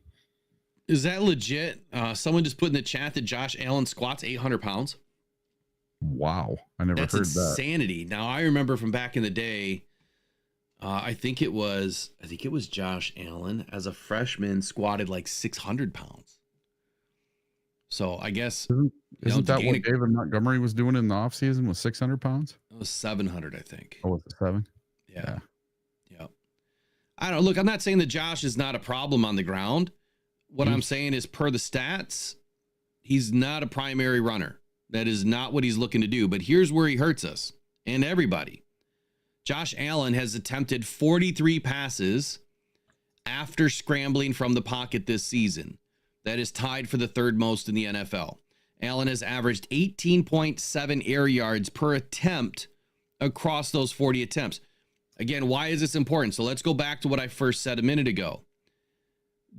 Is that legit? Someone just put in the chat that Josh Allen squats 800 pounds. Wow. I never heard that. That's insanity. Now, I remember from back in the day, I think it was Josh Allen as a freshman squatted like 600 pounds. So I guess isn't that what David Montgomery was doing in the offseason with 600 pounds? It was 700, I think. Oh, was it 7? Yeah. I don't look. I'm not saying that Josh is not a problem on the ground. What I'm saying is, per the stats, he's not a primary runner. That is not what he's looking to do. But here's where he hurts us and everybody. Josh Allen has attempted 43 passes after scrambling from the pocket this season. That is tied for the third most in the NFL. Allen has averaged 18.7 air yards per attempt across those 40 attempts. Again, why is this important? So let's go back to what I first said a minute ago.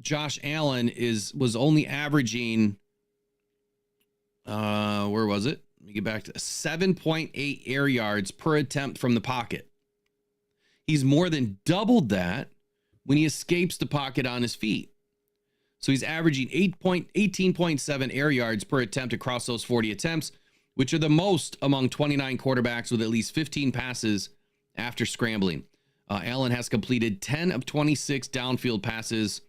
Josh Allen was only averaging, where was it? Let me get back to 7.8 air yards per attempt from the pocket. He's more than doubled that when he escapes the pocket on his feet. So he's averaging 18.7 air yards per attempt across those 40 attempts, which are the most among 29 quarterbacks with at least 15 passes after scrambling. Allen has completed 10 of 26 downfield passes,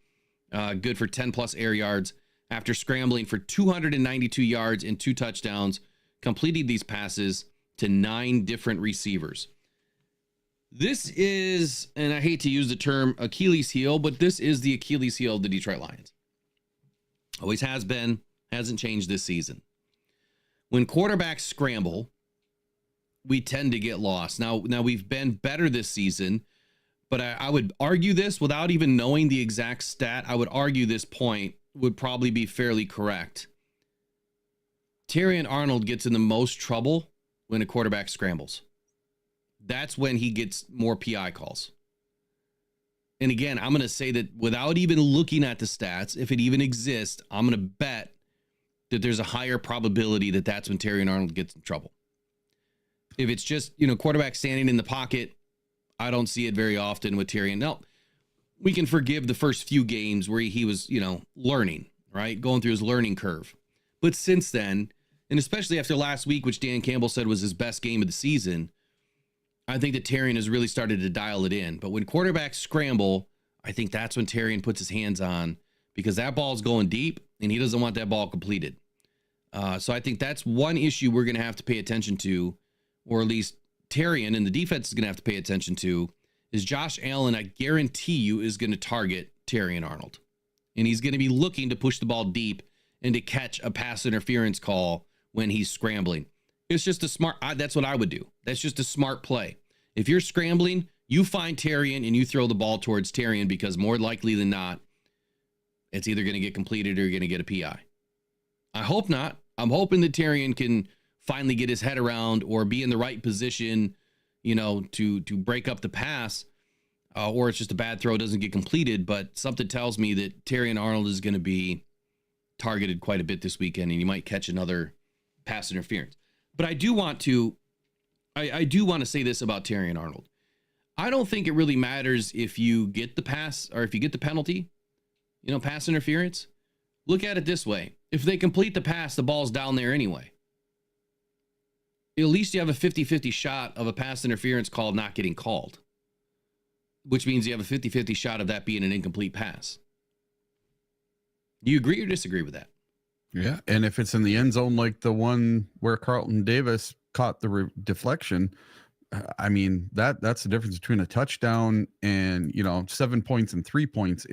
good for 10 plus air yards, after scrambling for 292 yards and 2 touchdowns, completing these passes to 9 different receivers. This is, and I hate to use the term Achilles heel, but this is the Achilles heel of the Detroit Lions. Always has been, hasn't changed this season. When quarterbacks scramble, we tend to get lost. Now we've been better this season, but I would argue this without even knowing the exact stat. I would argue this point would probably be fairly correct. Terrion Arnold gets in the most trouble when a quarterback scrambles. That's when he gets more PI calls. And again, I'm going to say that without even looking at the stats, if it even exists, I'm going to bet that there's a higher probability that that's when Terrion Arnold gets in trouble. If it's just, quarterback standing in the pocket, I don't see it very often with Terrion. Now, we can forgive the first few games where he was, learning, right? Going through his learning curve. But since then, and especially after last week, which Dan Campbell said was his best game of the season, I think that Terrion has really started to dial it in. But when quarterbacks scramble, I think that's when Terrion puts his hands on, because that ball's going deep and he doesn't want that ball completed. So I think that's one issue we're going to have to pay attention to, or at least Terrion and the defense is going to have to pay attention to, is Josh Allen, I guarantee you, is going to target Terrion Arnold. and he's going to be looking to push the ball deep and to catch a pass interference call when he's scrambling. It's just a smart, that's what I would do. That's just a smart play. If you're scrambling, you find Terrian and you throw the ball towards Terrian, because more likely than not, it's either going to get completed or you're going to get a PI. I hope not. I'm hoping that Terrian can finally get his head around or be in the right position, to break up the pass, or it's just a bad throw, doesn't get completed. But something tells me that Terrian Arnold is going to be targeted quite a bit this weekend, and he might catch another pass interference. But I do want to say this about Terrian Arnold. I don't think it really matters if you get the pass or if you get the penalty, pass interference. Look at it this way. If they complete the pass, the ball's down there anyway. At least you have a 50-50 shot of a pass interference call not getting called, which means you have a 50-50 shot of that being an incomplete pass. Do you agree or disagree with that? Yeah, and if it's in the end zone, like the one where Carlton Davis caught the deflection, I mean, that's the difference between a touchdown and 7 points and 3 points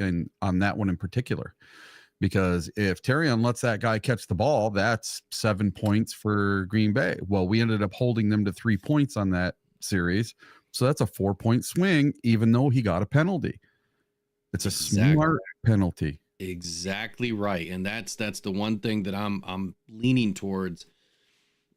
on that one in particular. Because if Terrian lets that guy catch the ball, that's 7 points for Green Bay. Well, we ended up holding them to 3 points on that series, so that's a 4-point swing, even though he got a penalty. It's a smart penalty. Exactly right, and that's the one thing that I'm leaning towards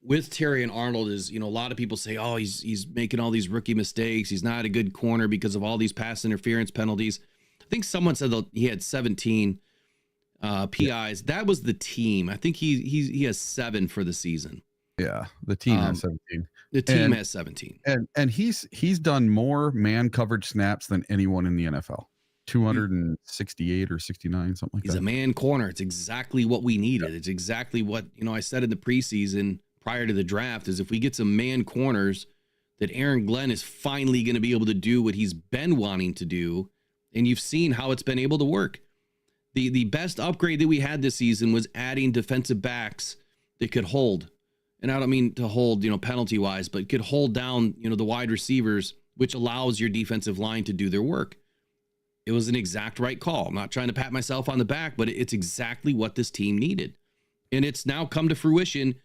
with Terrian Arnold is, a lot of people say, oh, he's making all these rookie mistakes. He's not a good corner because of all these pass interference penalties. I think someone said that he had 17 PIs. That was the team. I think he has 7 for the season. Yeah, the team has 17. The team has 17. And he's done more man coverage snaps than anyone in the NFL. 268 or 69, something like that. He's a man corner. It's exactly what we needed. It's exactly what, I said in the preseason prior to the draft, is if we get some man corners, that Aaron Glenn is finally going to be able to do what he's been wanting to do. And you've seen how it's been able to work. The best upgrade that we had this season was adding defensive backs that could hold. And I don't mean to hold, penalty wise, but could hold down, the wide receivers, which allows your defensive line to do their work. It was an exact right call. I'm not trying to pat myself on the back, but it's exactly what this team needed. And it's now come to fruition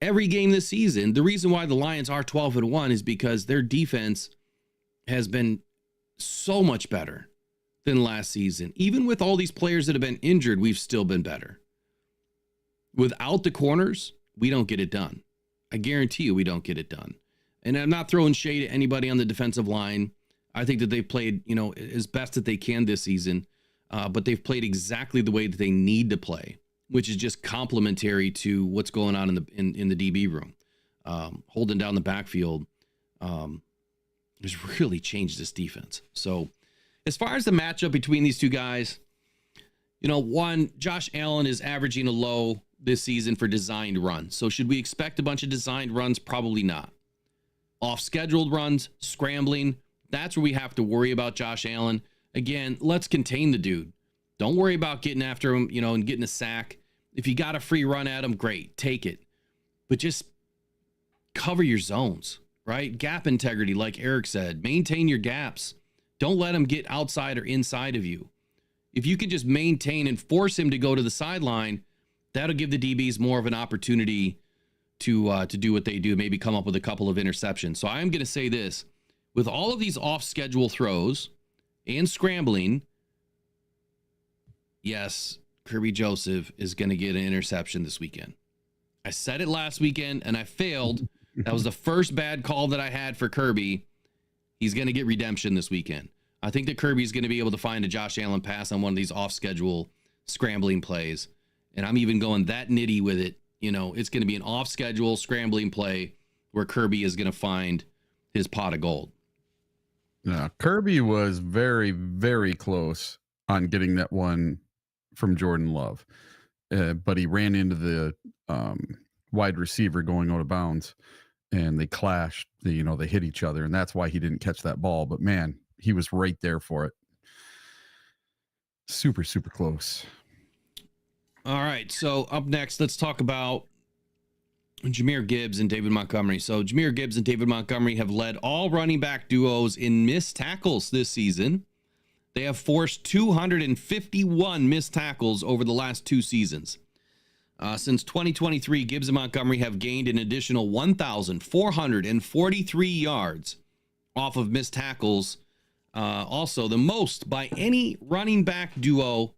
every game this season. The reason why the Lions are 12-1 is because their defense has been so much better than last season. Even with all these players that have been injured, we've still been better. Without the corners, we don't get it done. I guarantee you we don't get it done. And I'm not throwing shade at anybody on the defensive line. I think that they've played, as best that they can this season, but they've played exactly the way that they need to play, which is just complementary to what's going on in the DB room. Holding down the backfield has really changed this defense. So as far as the matchup between these two guys, one, Josh Allen is averaging a low this season for designed runs. So should we expect a bunch of designed runs? Probably not. Off-scheduled runs, scrambling, that's where we have to worry about Josh Allen. Again, let's contain the dude. Don't worry about getting after him, and getting a sack. If you got a free run at him, great, take it. But just cover your zones, right? Gap integrity, like Eric said. Maintain your gaps. Don't let him get outside or inside of you. If you can just maintain and force him to go to the sideline, that'll give the DBs more of an opportunity to do what they do, maybe come up with a couple of interceptions. So I'm going to say this. With all of these off-schedule throws and scrambling, yes, Kirby Joseph is going to get an interception this weekend. I said it last weekend, and I failed. That was the first bad call that I had for Kirby. He's going to get redemption this weekend. I think that Kirby's going to be able to find a Josh Allen pass on one of these off-schedule scrambling plays. And I'm even going that nitty with it. It's going to be an off-schedule scrambling play where Kirby is going to find his pot of gold. Yeah, Kirby was very, very close on getting that one from Jordan Love, but he ran into the wide receiver going out of bounds, and they clashed. They hit each other, and that's why he didn't catch that ball. But man, he was right there for it. Super, super close. All right, so up next, let's talk about Jahmyr Gibbs and David Montgomery. So Jahmyr Gibbs and David Montgomery have led all running back duos in missed tackles this season. They have forced 251 missed tackles over the last 2 seasons. Since 2023, Gibbs and Montgomery have gained an additional 1,443 yards off of missed tackles. Also, the most by any running back duo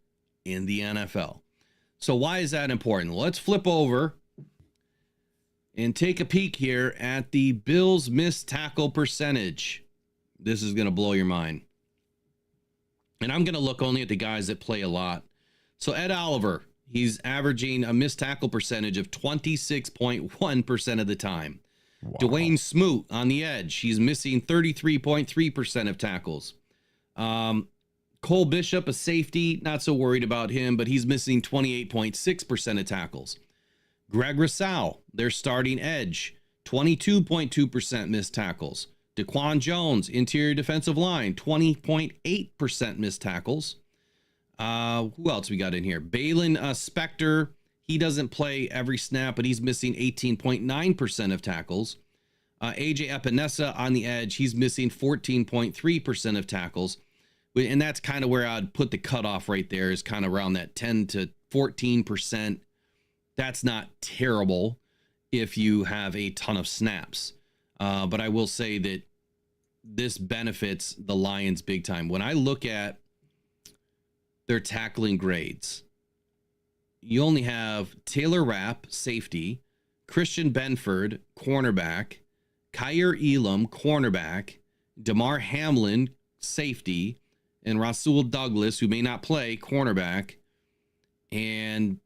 in the NFL. So why is that important? Let's flip over and take a peek here at the Bills' missed tackle percentage. This is going to blow your mind. And I'm going to look only at the guys that play a lot. So Ed Oliver, he's averaging a missed tackle percentage of 26.1% of the time. Wow. Dwayne Smoot on the edge, he's missing 33.3% of tackles. Cole Bishop, a safety, not so worried about him, but he's missing 28.6% of tackles. Greg Rousseau, their starting edge, 22.2% missed tackles. Daquan Jones, interior defensive line, 20.8% missed tackles. Who else we got in here? Balin Spector, he doesn't play every snap, but he's missing 18.9% of tackles. AJ Epinesa on the edge, he's missing 14.3% of tackles. And that's kind of where I'd put the cutoff right there, is kind of around that 10 to 14%. That's not terrible if you have a ton of snaps. But I will say that this benefits the Lions big time. When I look at their tackling grades, you only have Taylor Rapp, safety, Christian Benford, cornerback, Kyer Elam, cornerback, Damar Hamlin, safety, and Rasul Douglas, who may not play, cornerback, and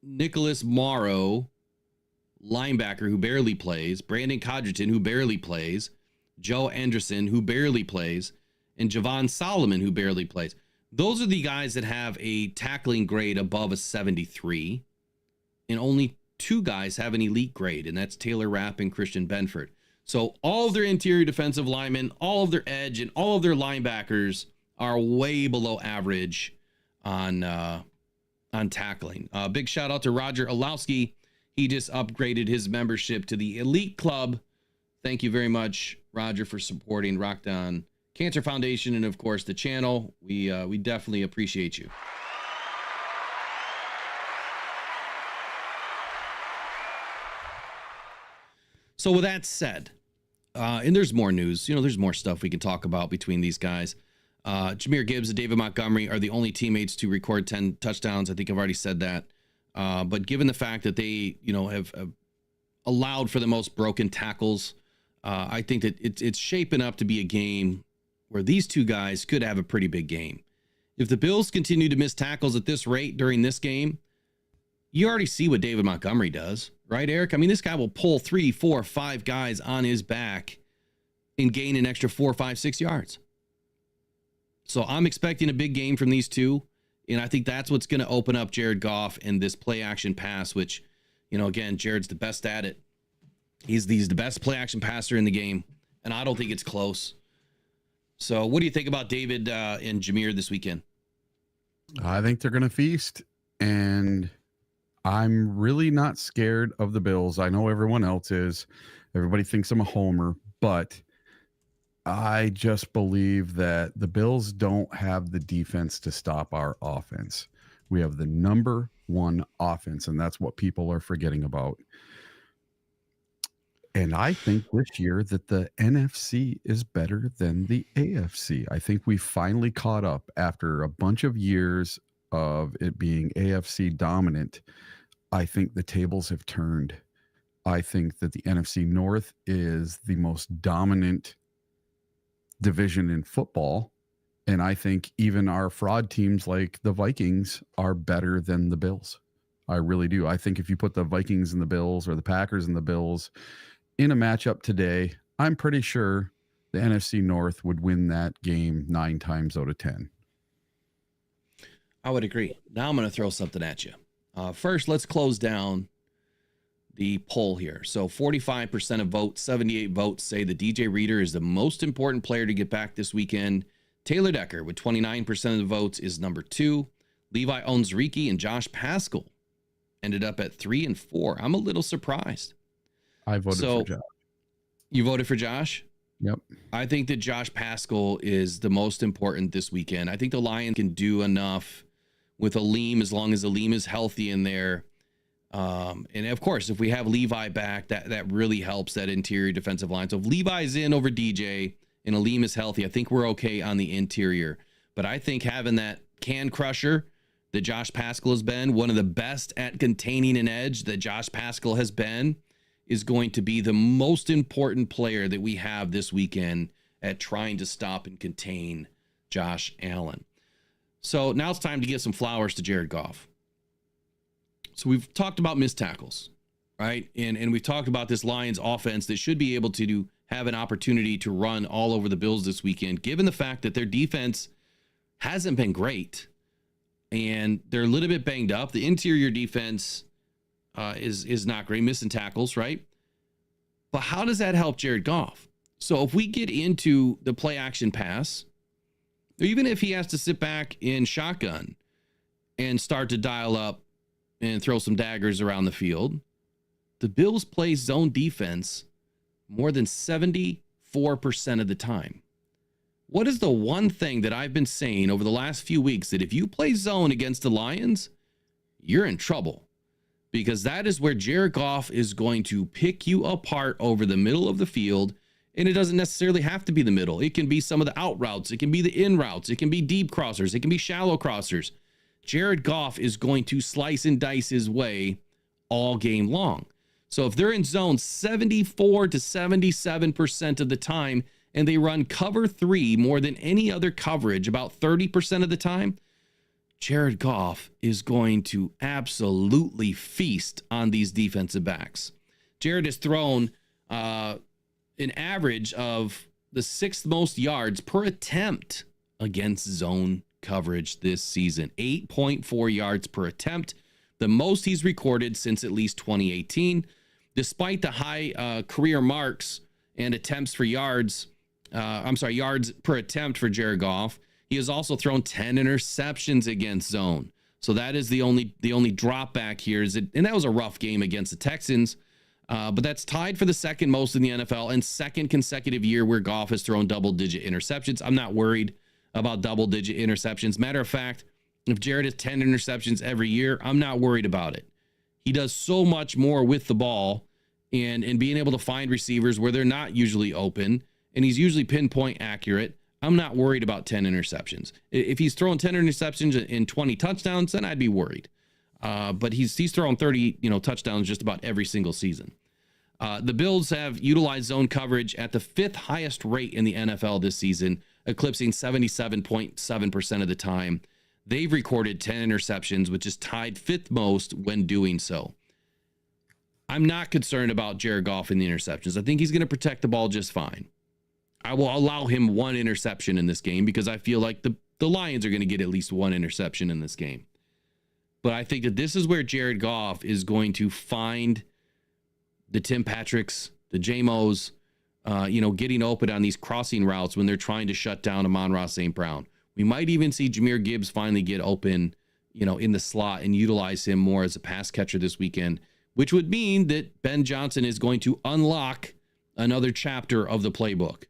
Nicholas Morrow, linebacker, who barely plays, Brandon Codgerton, who barely plays, Joe Anderson, who barely plays, and Javon Solomon, who barely plays. Those are the guys that have a tackling grade above a 73, and only 2 guys have an elite grade, and that's Taylor Rapp and Christian Benford. So all of their interior defensive linemen, all of their edge, and all of their linebackers are way below average on tackling. Big shout out to Roger Olowski. He just upgraded his membership to the Elite Club. Thank you very much, Roger, for supporting Rock On Cancer Foundation and, of course, the channel. We definitely appreciate you. So with that said, and there's more news, there's more stuff we can talk about between these guys. Jahmyr Gibbs and David Montgomery are the only teammates to record 10 touchdowns. I think I've already said that. But given the fact that they, have allowed for the most broken tackles, I think that it's shaping up to be a game where these 2 guys could have a pretty big game. If the Bills continue to miss tackles at this rate during this game, you already see what David Montgomery does, right, Eric? I mean, this guy will pull 3, 4, 5 guys on his back and gain an extra 4, 5, 6 yards. So I'm expecting a big game from these 2. And I think that's what's going to open up Jared Goff and this play action pass, which, again, Jared's the best at it. He's the best play action passer in the game. And I don't think it's close. So what do you think about David and Jahmyr this weekend? I think they're going to feast. And I'm really not scared of the Bills. I know everyone else is. Everybody thinks I'm a homer, but I just believe that the Bills don't have the defense to stop our offense. We have the number 1 offense, and that's what people are forgetting about. And I think this year that the NFC is better than the AFC. I think we finally caught up after a bunch of years of it being AFC dominant. I think the tables have turned. I think that the NFC North is the most dominant division in football, and I think even our fraud teams like the Vikings are better than the Bills. I really do. I think if you put the Vikings and the Bills or the Packers and the Bills in a matchup today, I'm pretty sure the NFC North would win that game 9 times out of 10. I would agree. Now I'm going to throw something at you. First, let's close down the poll here. So 45% of votes, 78 votes say that DJ Reader is the most important player to get back this weekend. Taylor Decker with 29% of the votes is number 2. Levi Onwuzurike and Josh Paschal ended up at 3 and 4. I'm a little surprised. I voted for Josh. You voted for Josh? Yep. I think that Josh Paschal is the most important this weekend. I think the Lions can do enough with Aleem as long as Aleem is healthy in there. And of course, if we have Levi back, that really helps that interior defensive line. So if Levi's in over DJ and Aleem is healthy, I think we're okay on the interior. But I think having that can crusher that Josh Paschal has been, one of the best at containing an edge that Josh Paschal has been, is going to be the most important player that we have this weekend at trying to stop and contain Josh Allen. So now it's time to give some flowers to Jared Goff. So we've talked about missed tackles, right? And we've talked about this Lions offense that should be able to have an opportunity to run all over the Bills this weekend, given the fact that their defense hasn't been great and they're a little bit banged up. The interior defense is not great, missing tackles, right? But how does that help Jared Goff? So if we get into the play action pass, or even if he has to sit back in shotgun and start to dial up and throw some daggers around the field, the Bills play zone defense more than 74% of the time. What is the one thing that I've been saying over the last few weeks that if you play zone against the Lions, you're in trouble? Because that is where Jared Goff is going to pick you apart over the middle of the field. And it doesn't necessarily have to be the middle. It can be some of the out routes. It can be the in routes. It can be deep crossers. It can be shallow crossers. Jared Goff is going to slice and dice his way all game long. So if they're in zone 74 to 77% of the time and they run cover 3 more than any other coverage about 30% of the time, Jared Goff is going to absolutely feast on these defensive backs. Jared has thrown an average of the 6th most yards per attempt against zone coverage this season. 8.4 yards per attempt, the most he's recorded since at least 2018. Despite the high career marks and attempts for yards per attempt for Jared Goff, he has also thrown 10 interceptions against zone. So that is the only drop back here. And that was a rough game against the Texans. But that's tied for the second most in the NFL and second consecutive year where Goff has thrown double-digit interceptions. I'm not worried about double-digit interceptions. Matter of fact, if Jared has 10 interceptions every year, I'm not worried about it. He does so much more with the ball and being able to find receivers where they're not usually open, and he's usually pinpoint accurate. I'm not worried about 10 interceptions. If he's throwing 10 interceptions and 20 touchdowns, then I'd be worried. But he's thrown 30, touchdowns just about every single season. The Bills have utilized zone coverage at the 5th highest rate in the NFL this season, eclipsing 77.7% of the time. They've recorded 10 interceptions, which is tied 5th most when doing so. I'm not concerned about Jared Goff in the interceptions. I think he's going to protect the ball just fine. I will allow him 1 interception in this game because I feel like the Lions are going to get at least 1 interception in this game. But I think that this is where Jared Goff is going to find the Tim Patricks, the J-Mos, getting open on these crossing routes when they're trying to shut down Amon-Ra St. Brown. We might even see Jahmyr Gibbs finally get open, in the slot and utilize him more as a pass catcher this weekend, which would mean that Ben Johnson is going to unlock another chapter of the playbook.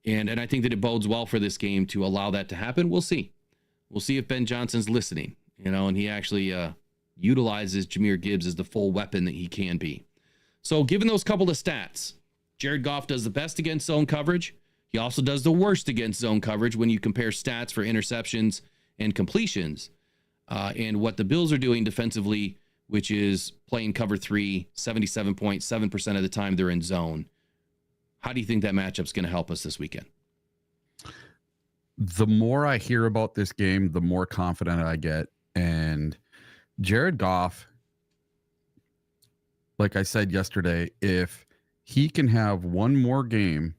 And I think that it bodes well for this game to allow that to happen. We'll see. We'll see if Ben Johnson's listening, and he actually utilizes Jahmyr Gibbs as the full weapon that he can be. So given those couple of stats, Jared Goff does the best against zone coverage. He also does the worst against zone coverage when you compare stats for interceptions and completions. And what the Bills are doing defensively, which is playing cover 3, 77.7% of the time they're in zone. How do you think that matchup's going to help us this weekend? The more I hear about this game, the more confident I get. And Jared Goff, like I said yesterday, if he can have one more game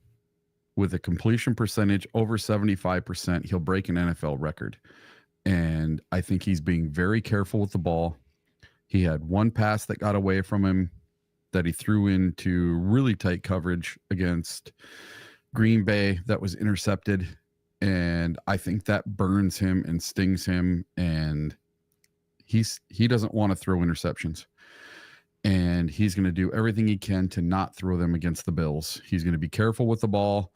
with a completion percentage over 75%, he'll break an NFL record. And I think he's being very careful with the ball. He had one pass that got away from him that he threw into really tight coverage against Green Bay that was intercepted. And I think that burns him and stings him. And he doesn't want to throw interceptions. and he's going to do everything he can to not throw them against the Bills. He's going to be careful with the ball,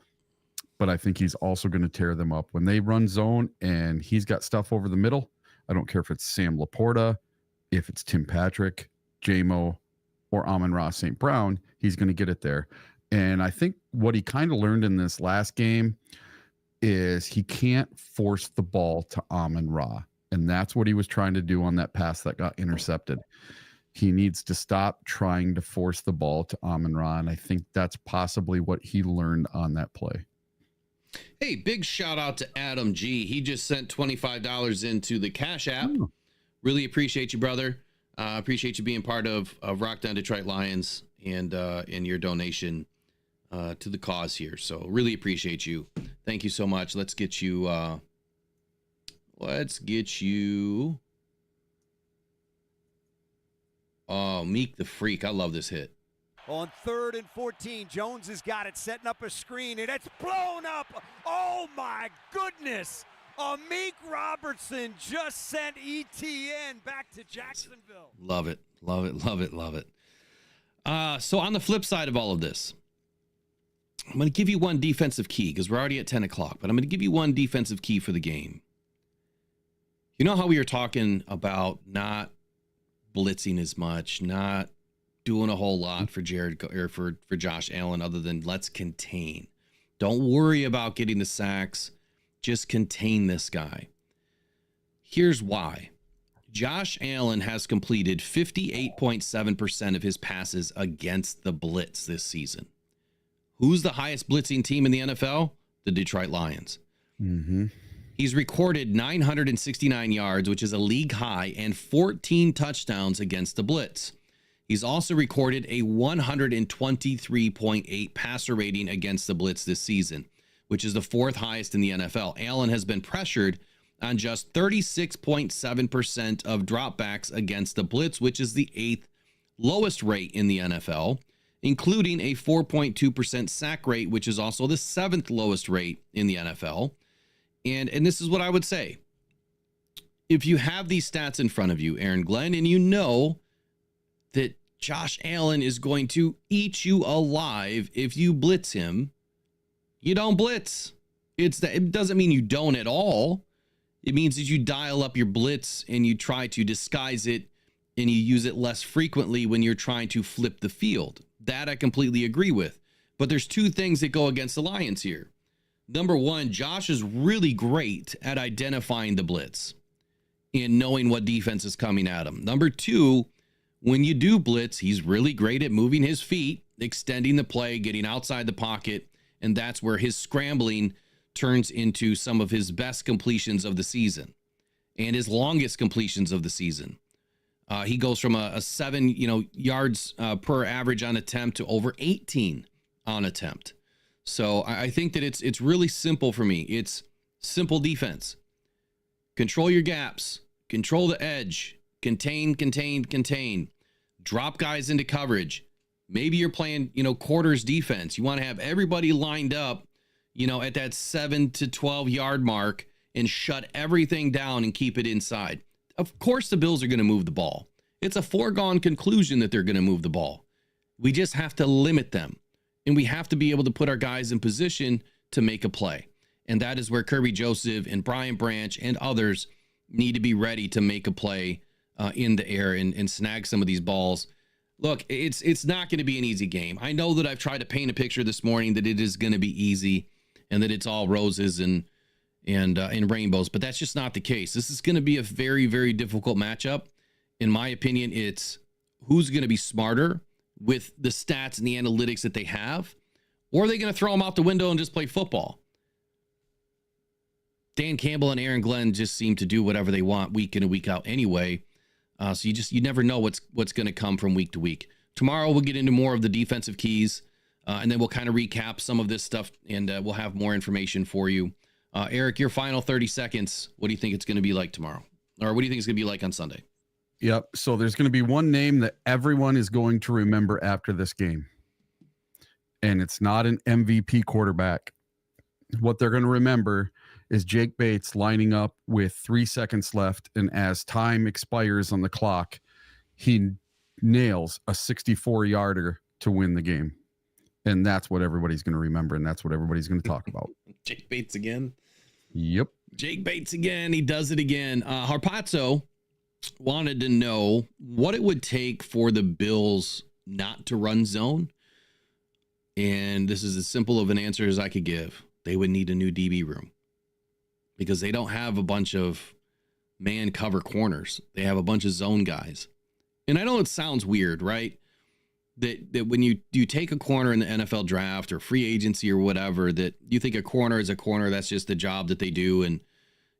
but I think he's also going to tear them up. When they run zone and he's got stuff over the middle, I don't care if it's Sam Laporta, if it's Tim Patrick, J-Mo, or Amon-Ra St. Brown, he's going to get it there. And I think what he kind of learned in this last game is he can't force the ball to Amon-Ra. And that's what he was trying to do on that pass that got intercepted. He needs to stop trying to force the ball to Amon-Ra. And I think that's possibly what he learned on that play. Hey, big shout out to Adam G. He just sent $25 into the Cash App. Really appreciate you, brother. Appreciate you being part of Rock Down Detroit Lions and your donation to the cause here. So really appreciate you. Thank you so much. Let's get you. Oh, Meek the Freak. I love this hit. On 3rd and 14, Jones has got it, setting up a screen, and it's blown up. Oh, my goodness. Amik Robertson just sent ETN back to Jacksonville. Love it. Love it. Love it. Love it. So on the flip side of all of this, I'm going to give you one defensive key because we're already at 10 o'clock, but I'm going to give you one defensive key for the game. You know how we were talking about not blitzing as much, not doing a whole lot for for Josh Allen other than let's contain. Don't worry about getting the sacks. Just contain this guy. Here's why. Josh Allen has completed 58.7% of his passes against the blitz this season. Who's the highest blitzing team in the NFL? The Detroit Lions. Mm-hmm. He's recorded 969 yards, which is a league high, and 14 touchdowns against the blitz. He's also recorded a 123.8 passer rating against the blitz this season, which is the 4th highest in the NFL. Allen has been pressured on just 36.7% of dropbacks against the blitz, which is the 8th lowest rate in the NFL, including a 4.2% sack rate, which is also the 7th lowest rate in the NFL. And this is what I would say. If you have these stats in front of you, Aaron Glenn, and you know that Josh Allen is going to eat you alive if you blitz him, you don't blitz. It doesn't mean you don't at all. It means that you dial up your blitz and you try to disguise it and you use it less frequently when you're trying to flip the field. That I completely agree with. But there's two things that go against the Lions here. Number one, Josh is really great at identifying the blitz and knowing what defense is coming at him. Number two, when you do blitz, he's really great at moving his feet, extending the play, getting outside the pocket, and that's where his scrambling turns into some of his best completions of the season and his longest completions of the season. He goes from a 7 yards per average on attempt to over 18 on attempt. So I think that it's really simple for me. It's simple defense. Control your gaps, control the edge, contain. Drop guys into coverage. Maybe you're playing, quarters defense. You want to have everybody lined up, at that 7 to 12 yard mark and shut everything down and keep it inside. Of course, the Bills are going to move the ball. It's a foregone conclusion that they're going to move the ball. We just have to limit them. And we have to be able to put our guys in position to make a play. And that is where Kirby Joseph and Brian Branch and others need to be ready to make a play in the air and snag some of these balls. Look, it's not going to be an easy game. I know that I've tried to paint a picture this morning that it is going to be easy and that it's all roses and rainbows, but that's just not the case. This is going to be a very, very difficult matchup. In my opinion, it's who's going to be smarter with the stats and the analytics that they have, or are they going to throw them out the window and just play football? Dan Campbell and Aaron Glenn just seem to do whatever they want week in and week out anyway. So you never know what's going to come from week to week. Tomorrow we'll get into more of the defensive keys, and then we'll kind of recap some of this stuff, and we'll have more information for you. Eric, your final 30 seconds. What do you think it's going to be like tomorrow? Or what do you think it's going to be like on Sunday? Yep. So there's going to be one name that everyone is going to remember after this game. And it's not an MVP quarterback. What they're going to remember is Jake Bates lining up with 3 seconds left. And as time expires on the clock, he nails a 64-yarder to win the game. And that's what everybody's going to remember, and that's what everybody's going to talk about. Jake Bates again. Yep. Jake Bates again. He does it again. Harpazzo wanted to know what it would take for the Bills not to run zone. And this is as simple of an answer as I could give. They would need a new DB room because they don't have a bunch of man cover corners. They have a bunch of zone guys. And I know it sounds weird, right? That when you take a corner in the NFL draft or free agency or whatever, that you think a corner is a corner, that's just the job that they do. And,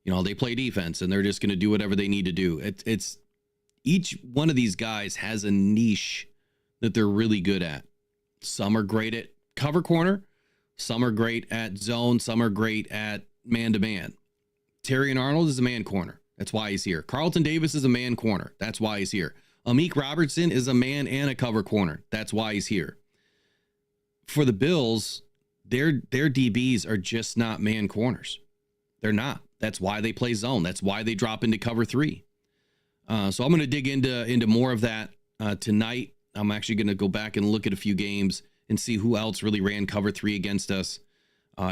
you know, they play defense and they're just going to do whatever they need to do. It's each one of these guys has a niche that they're really good at. Some are great at cover corner. Some are great at zone. Some are great at man-to-man. Terrion Arnold is a man corner. That's why he's here. Carlton Davis is a man corner. That's why he's here. Amik Robertson is a man and a cover corner. That's why he's here. For the Bills, their DBs are just not man corners. They're not. That's why they play zone. That's why they drop into cover 3. So I'm going to dig into more of that tonight. I'm actually going to go back and look at a few games and see who else really ran cover 3 against us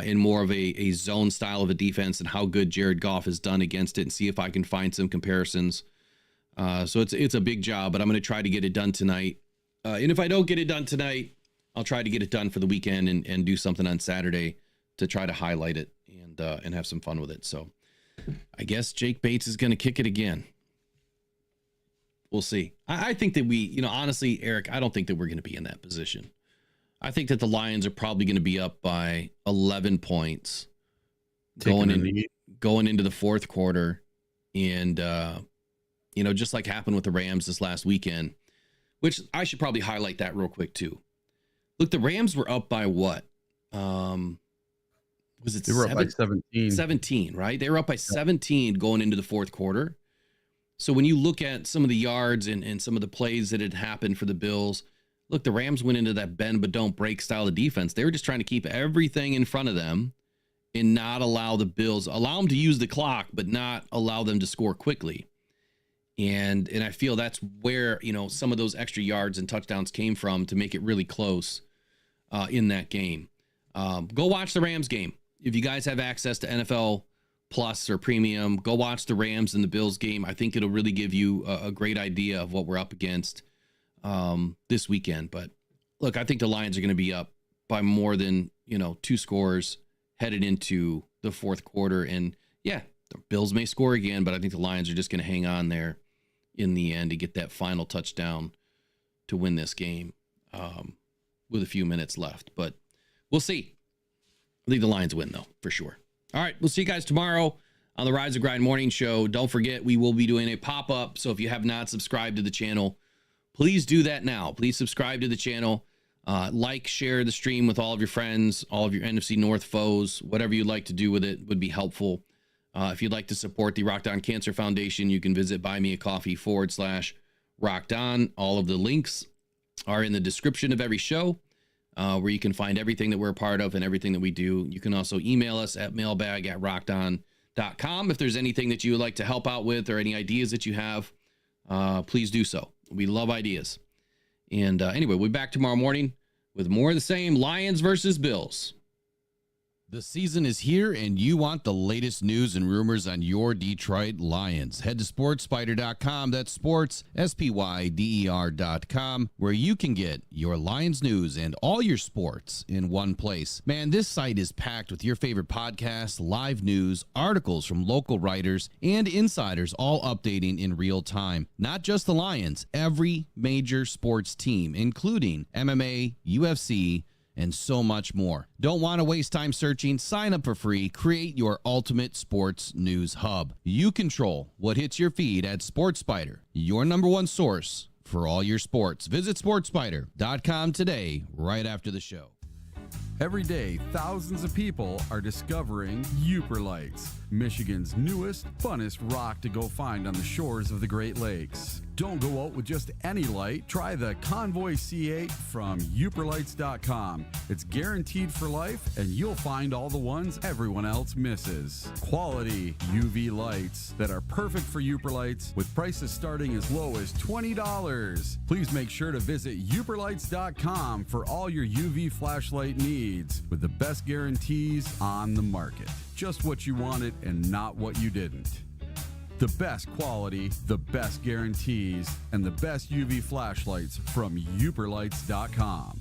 in more of a zone style of a defense and how good Jared Goff has done against it, and see if I can find some comparisons. So it's a big job, but I'm going to try to get it done tonight. And if I don't get it done tonight, I'll try to get it done for the weekend and do something on Saturday to try to highlight it and have some fun with it. So I guess Jake Bates is going to kick it again. We'll see. I think that honestly, Eric, I don't think that we're going to be in that position. I think that the Lions are probably going to be up by 11 points going into the fourth quarter. And, just like happened with the Rams this last weekend, which I should probably highlight that real quick too. Look, the Rams were up by what? Was it? They were up by 17. 17, right? They were up by 17 going into the fourth quarter. So when you look at some of the yards and some of the plays that had happened for the Bills, look, the Rams went into that bend but don't break style of defense. They were just trying to keep everything in front of them and not allow the Bills, allow them to use the clock, but not allow them to score quickly. And I feel that's where, some of those extra yards and touchdowns came from to make it really close in that game. Go watch the Rams game. If you guys have access to NFL Plus or Premium, go watch the Rams and the Bills game. I think it'll really give you a great idea of what we're up against this weekend. But look, I think the Lions are going to be up by more than, 2 scores headed into the fourth quarter. And yeah, the Bills may score again, but I think the Lions are just going to hang on there in the end to get that final touchdown to win this game with a few minutes left. But we'll see. I think the Lions win, though, for sure. All right, we'll see you guys tomorrow on the Rise and Grind Morning Show. Don't forget, we will be doing a pop-up. So if you have not subscribed to the channel, please do that now. Please subscribe to the channel. Share the stream with all of your friends, all of your NFC North foes. Whatever you'd like to do with it would be helpful. If you'd like to support the Rocked On Cancer Foundation, you can visit buymeacoffee.com/Rocked-On. All of the links are in the description of every show, where you can find everything that we're a part of and everything that we do. You can also email us at mailbag@rockedon.com. If there's anything that you would like to help out with or any ideas that you have, please do so. We love ideas. And anyway, we'll be back tomorrow morning with more of the same. Lions versus Bills. The season is here, and you want the latest news and rumors on your Detroit Lions. Head to sportspider.com. That's sports, SPYDER.com, where you can get your Lions news and all your sports in one place. Man, this site is packed with your favorite podcasts, live news, articles from local writers, and insiders, all updating in real time. Not just the Lions, every major sports team, including MMA, UFC, and so much more. Don't want to waste time searching? Sign up for free. Create your ultimate sports news hub. You control what hits your feed at SportSpider, your number one source for all your sports. Visit sportspider.com today, right after the show. Every day, thousands of people are discovering Uper Lights, Michigan's newest, funnest rock to go find on the shores of the Great Lakes. Don't go out with just any light. Try the Convoy C8 from UperLights.com. It's guaranteed for life, and you'll find all the ones everyone else misses. Quality UV lights that are perfect for Uperlights with prices starting as low as $20. Please make sure to visit UperLights.com for all your UV flashlight needs with the best guarantees on the market. Just what you wanted and not what you didn't. The best quality, the best guarantees, and the best UV flashlights from UperLights.com.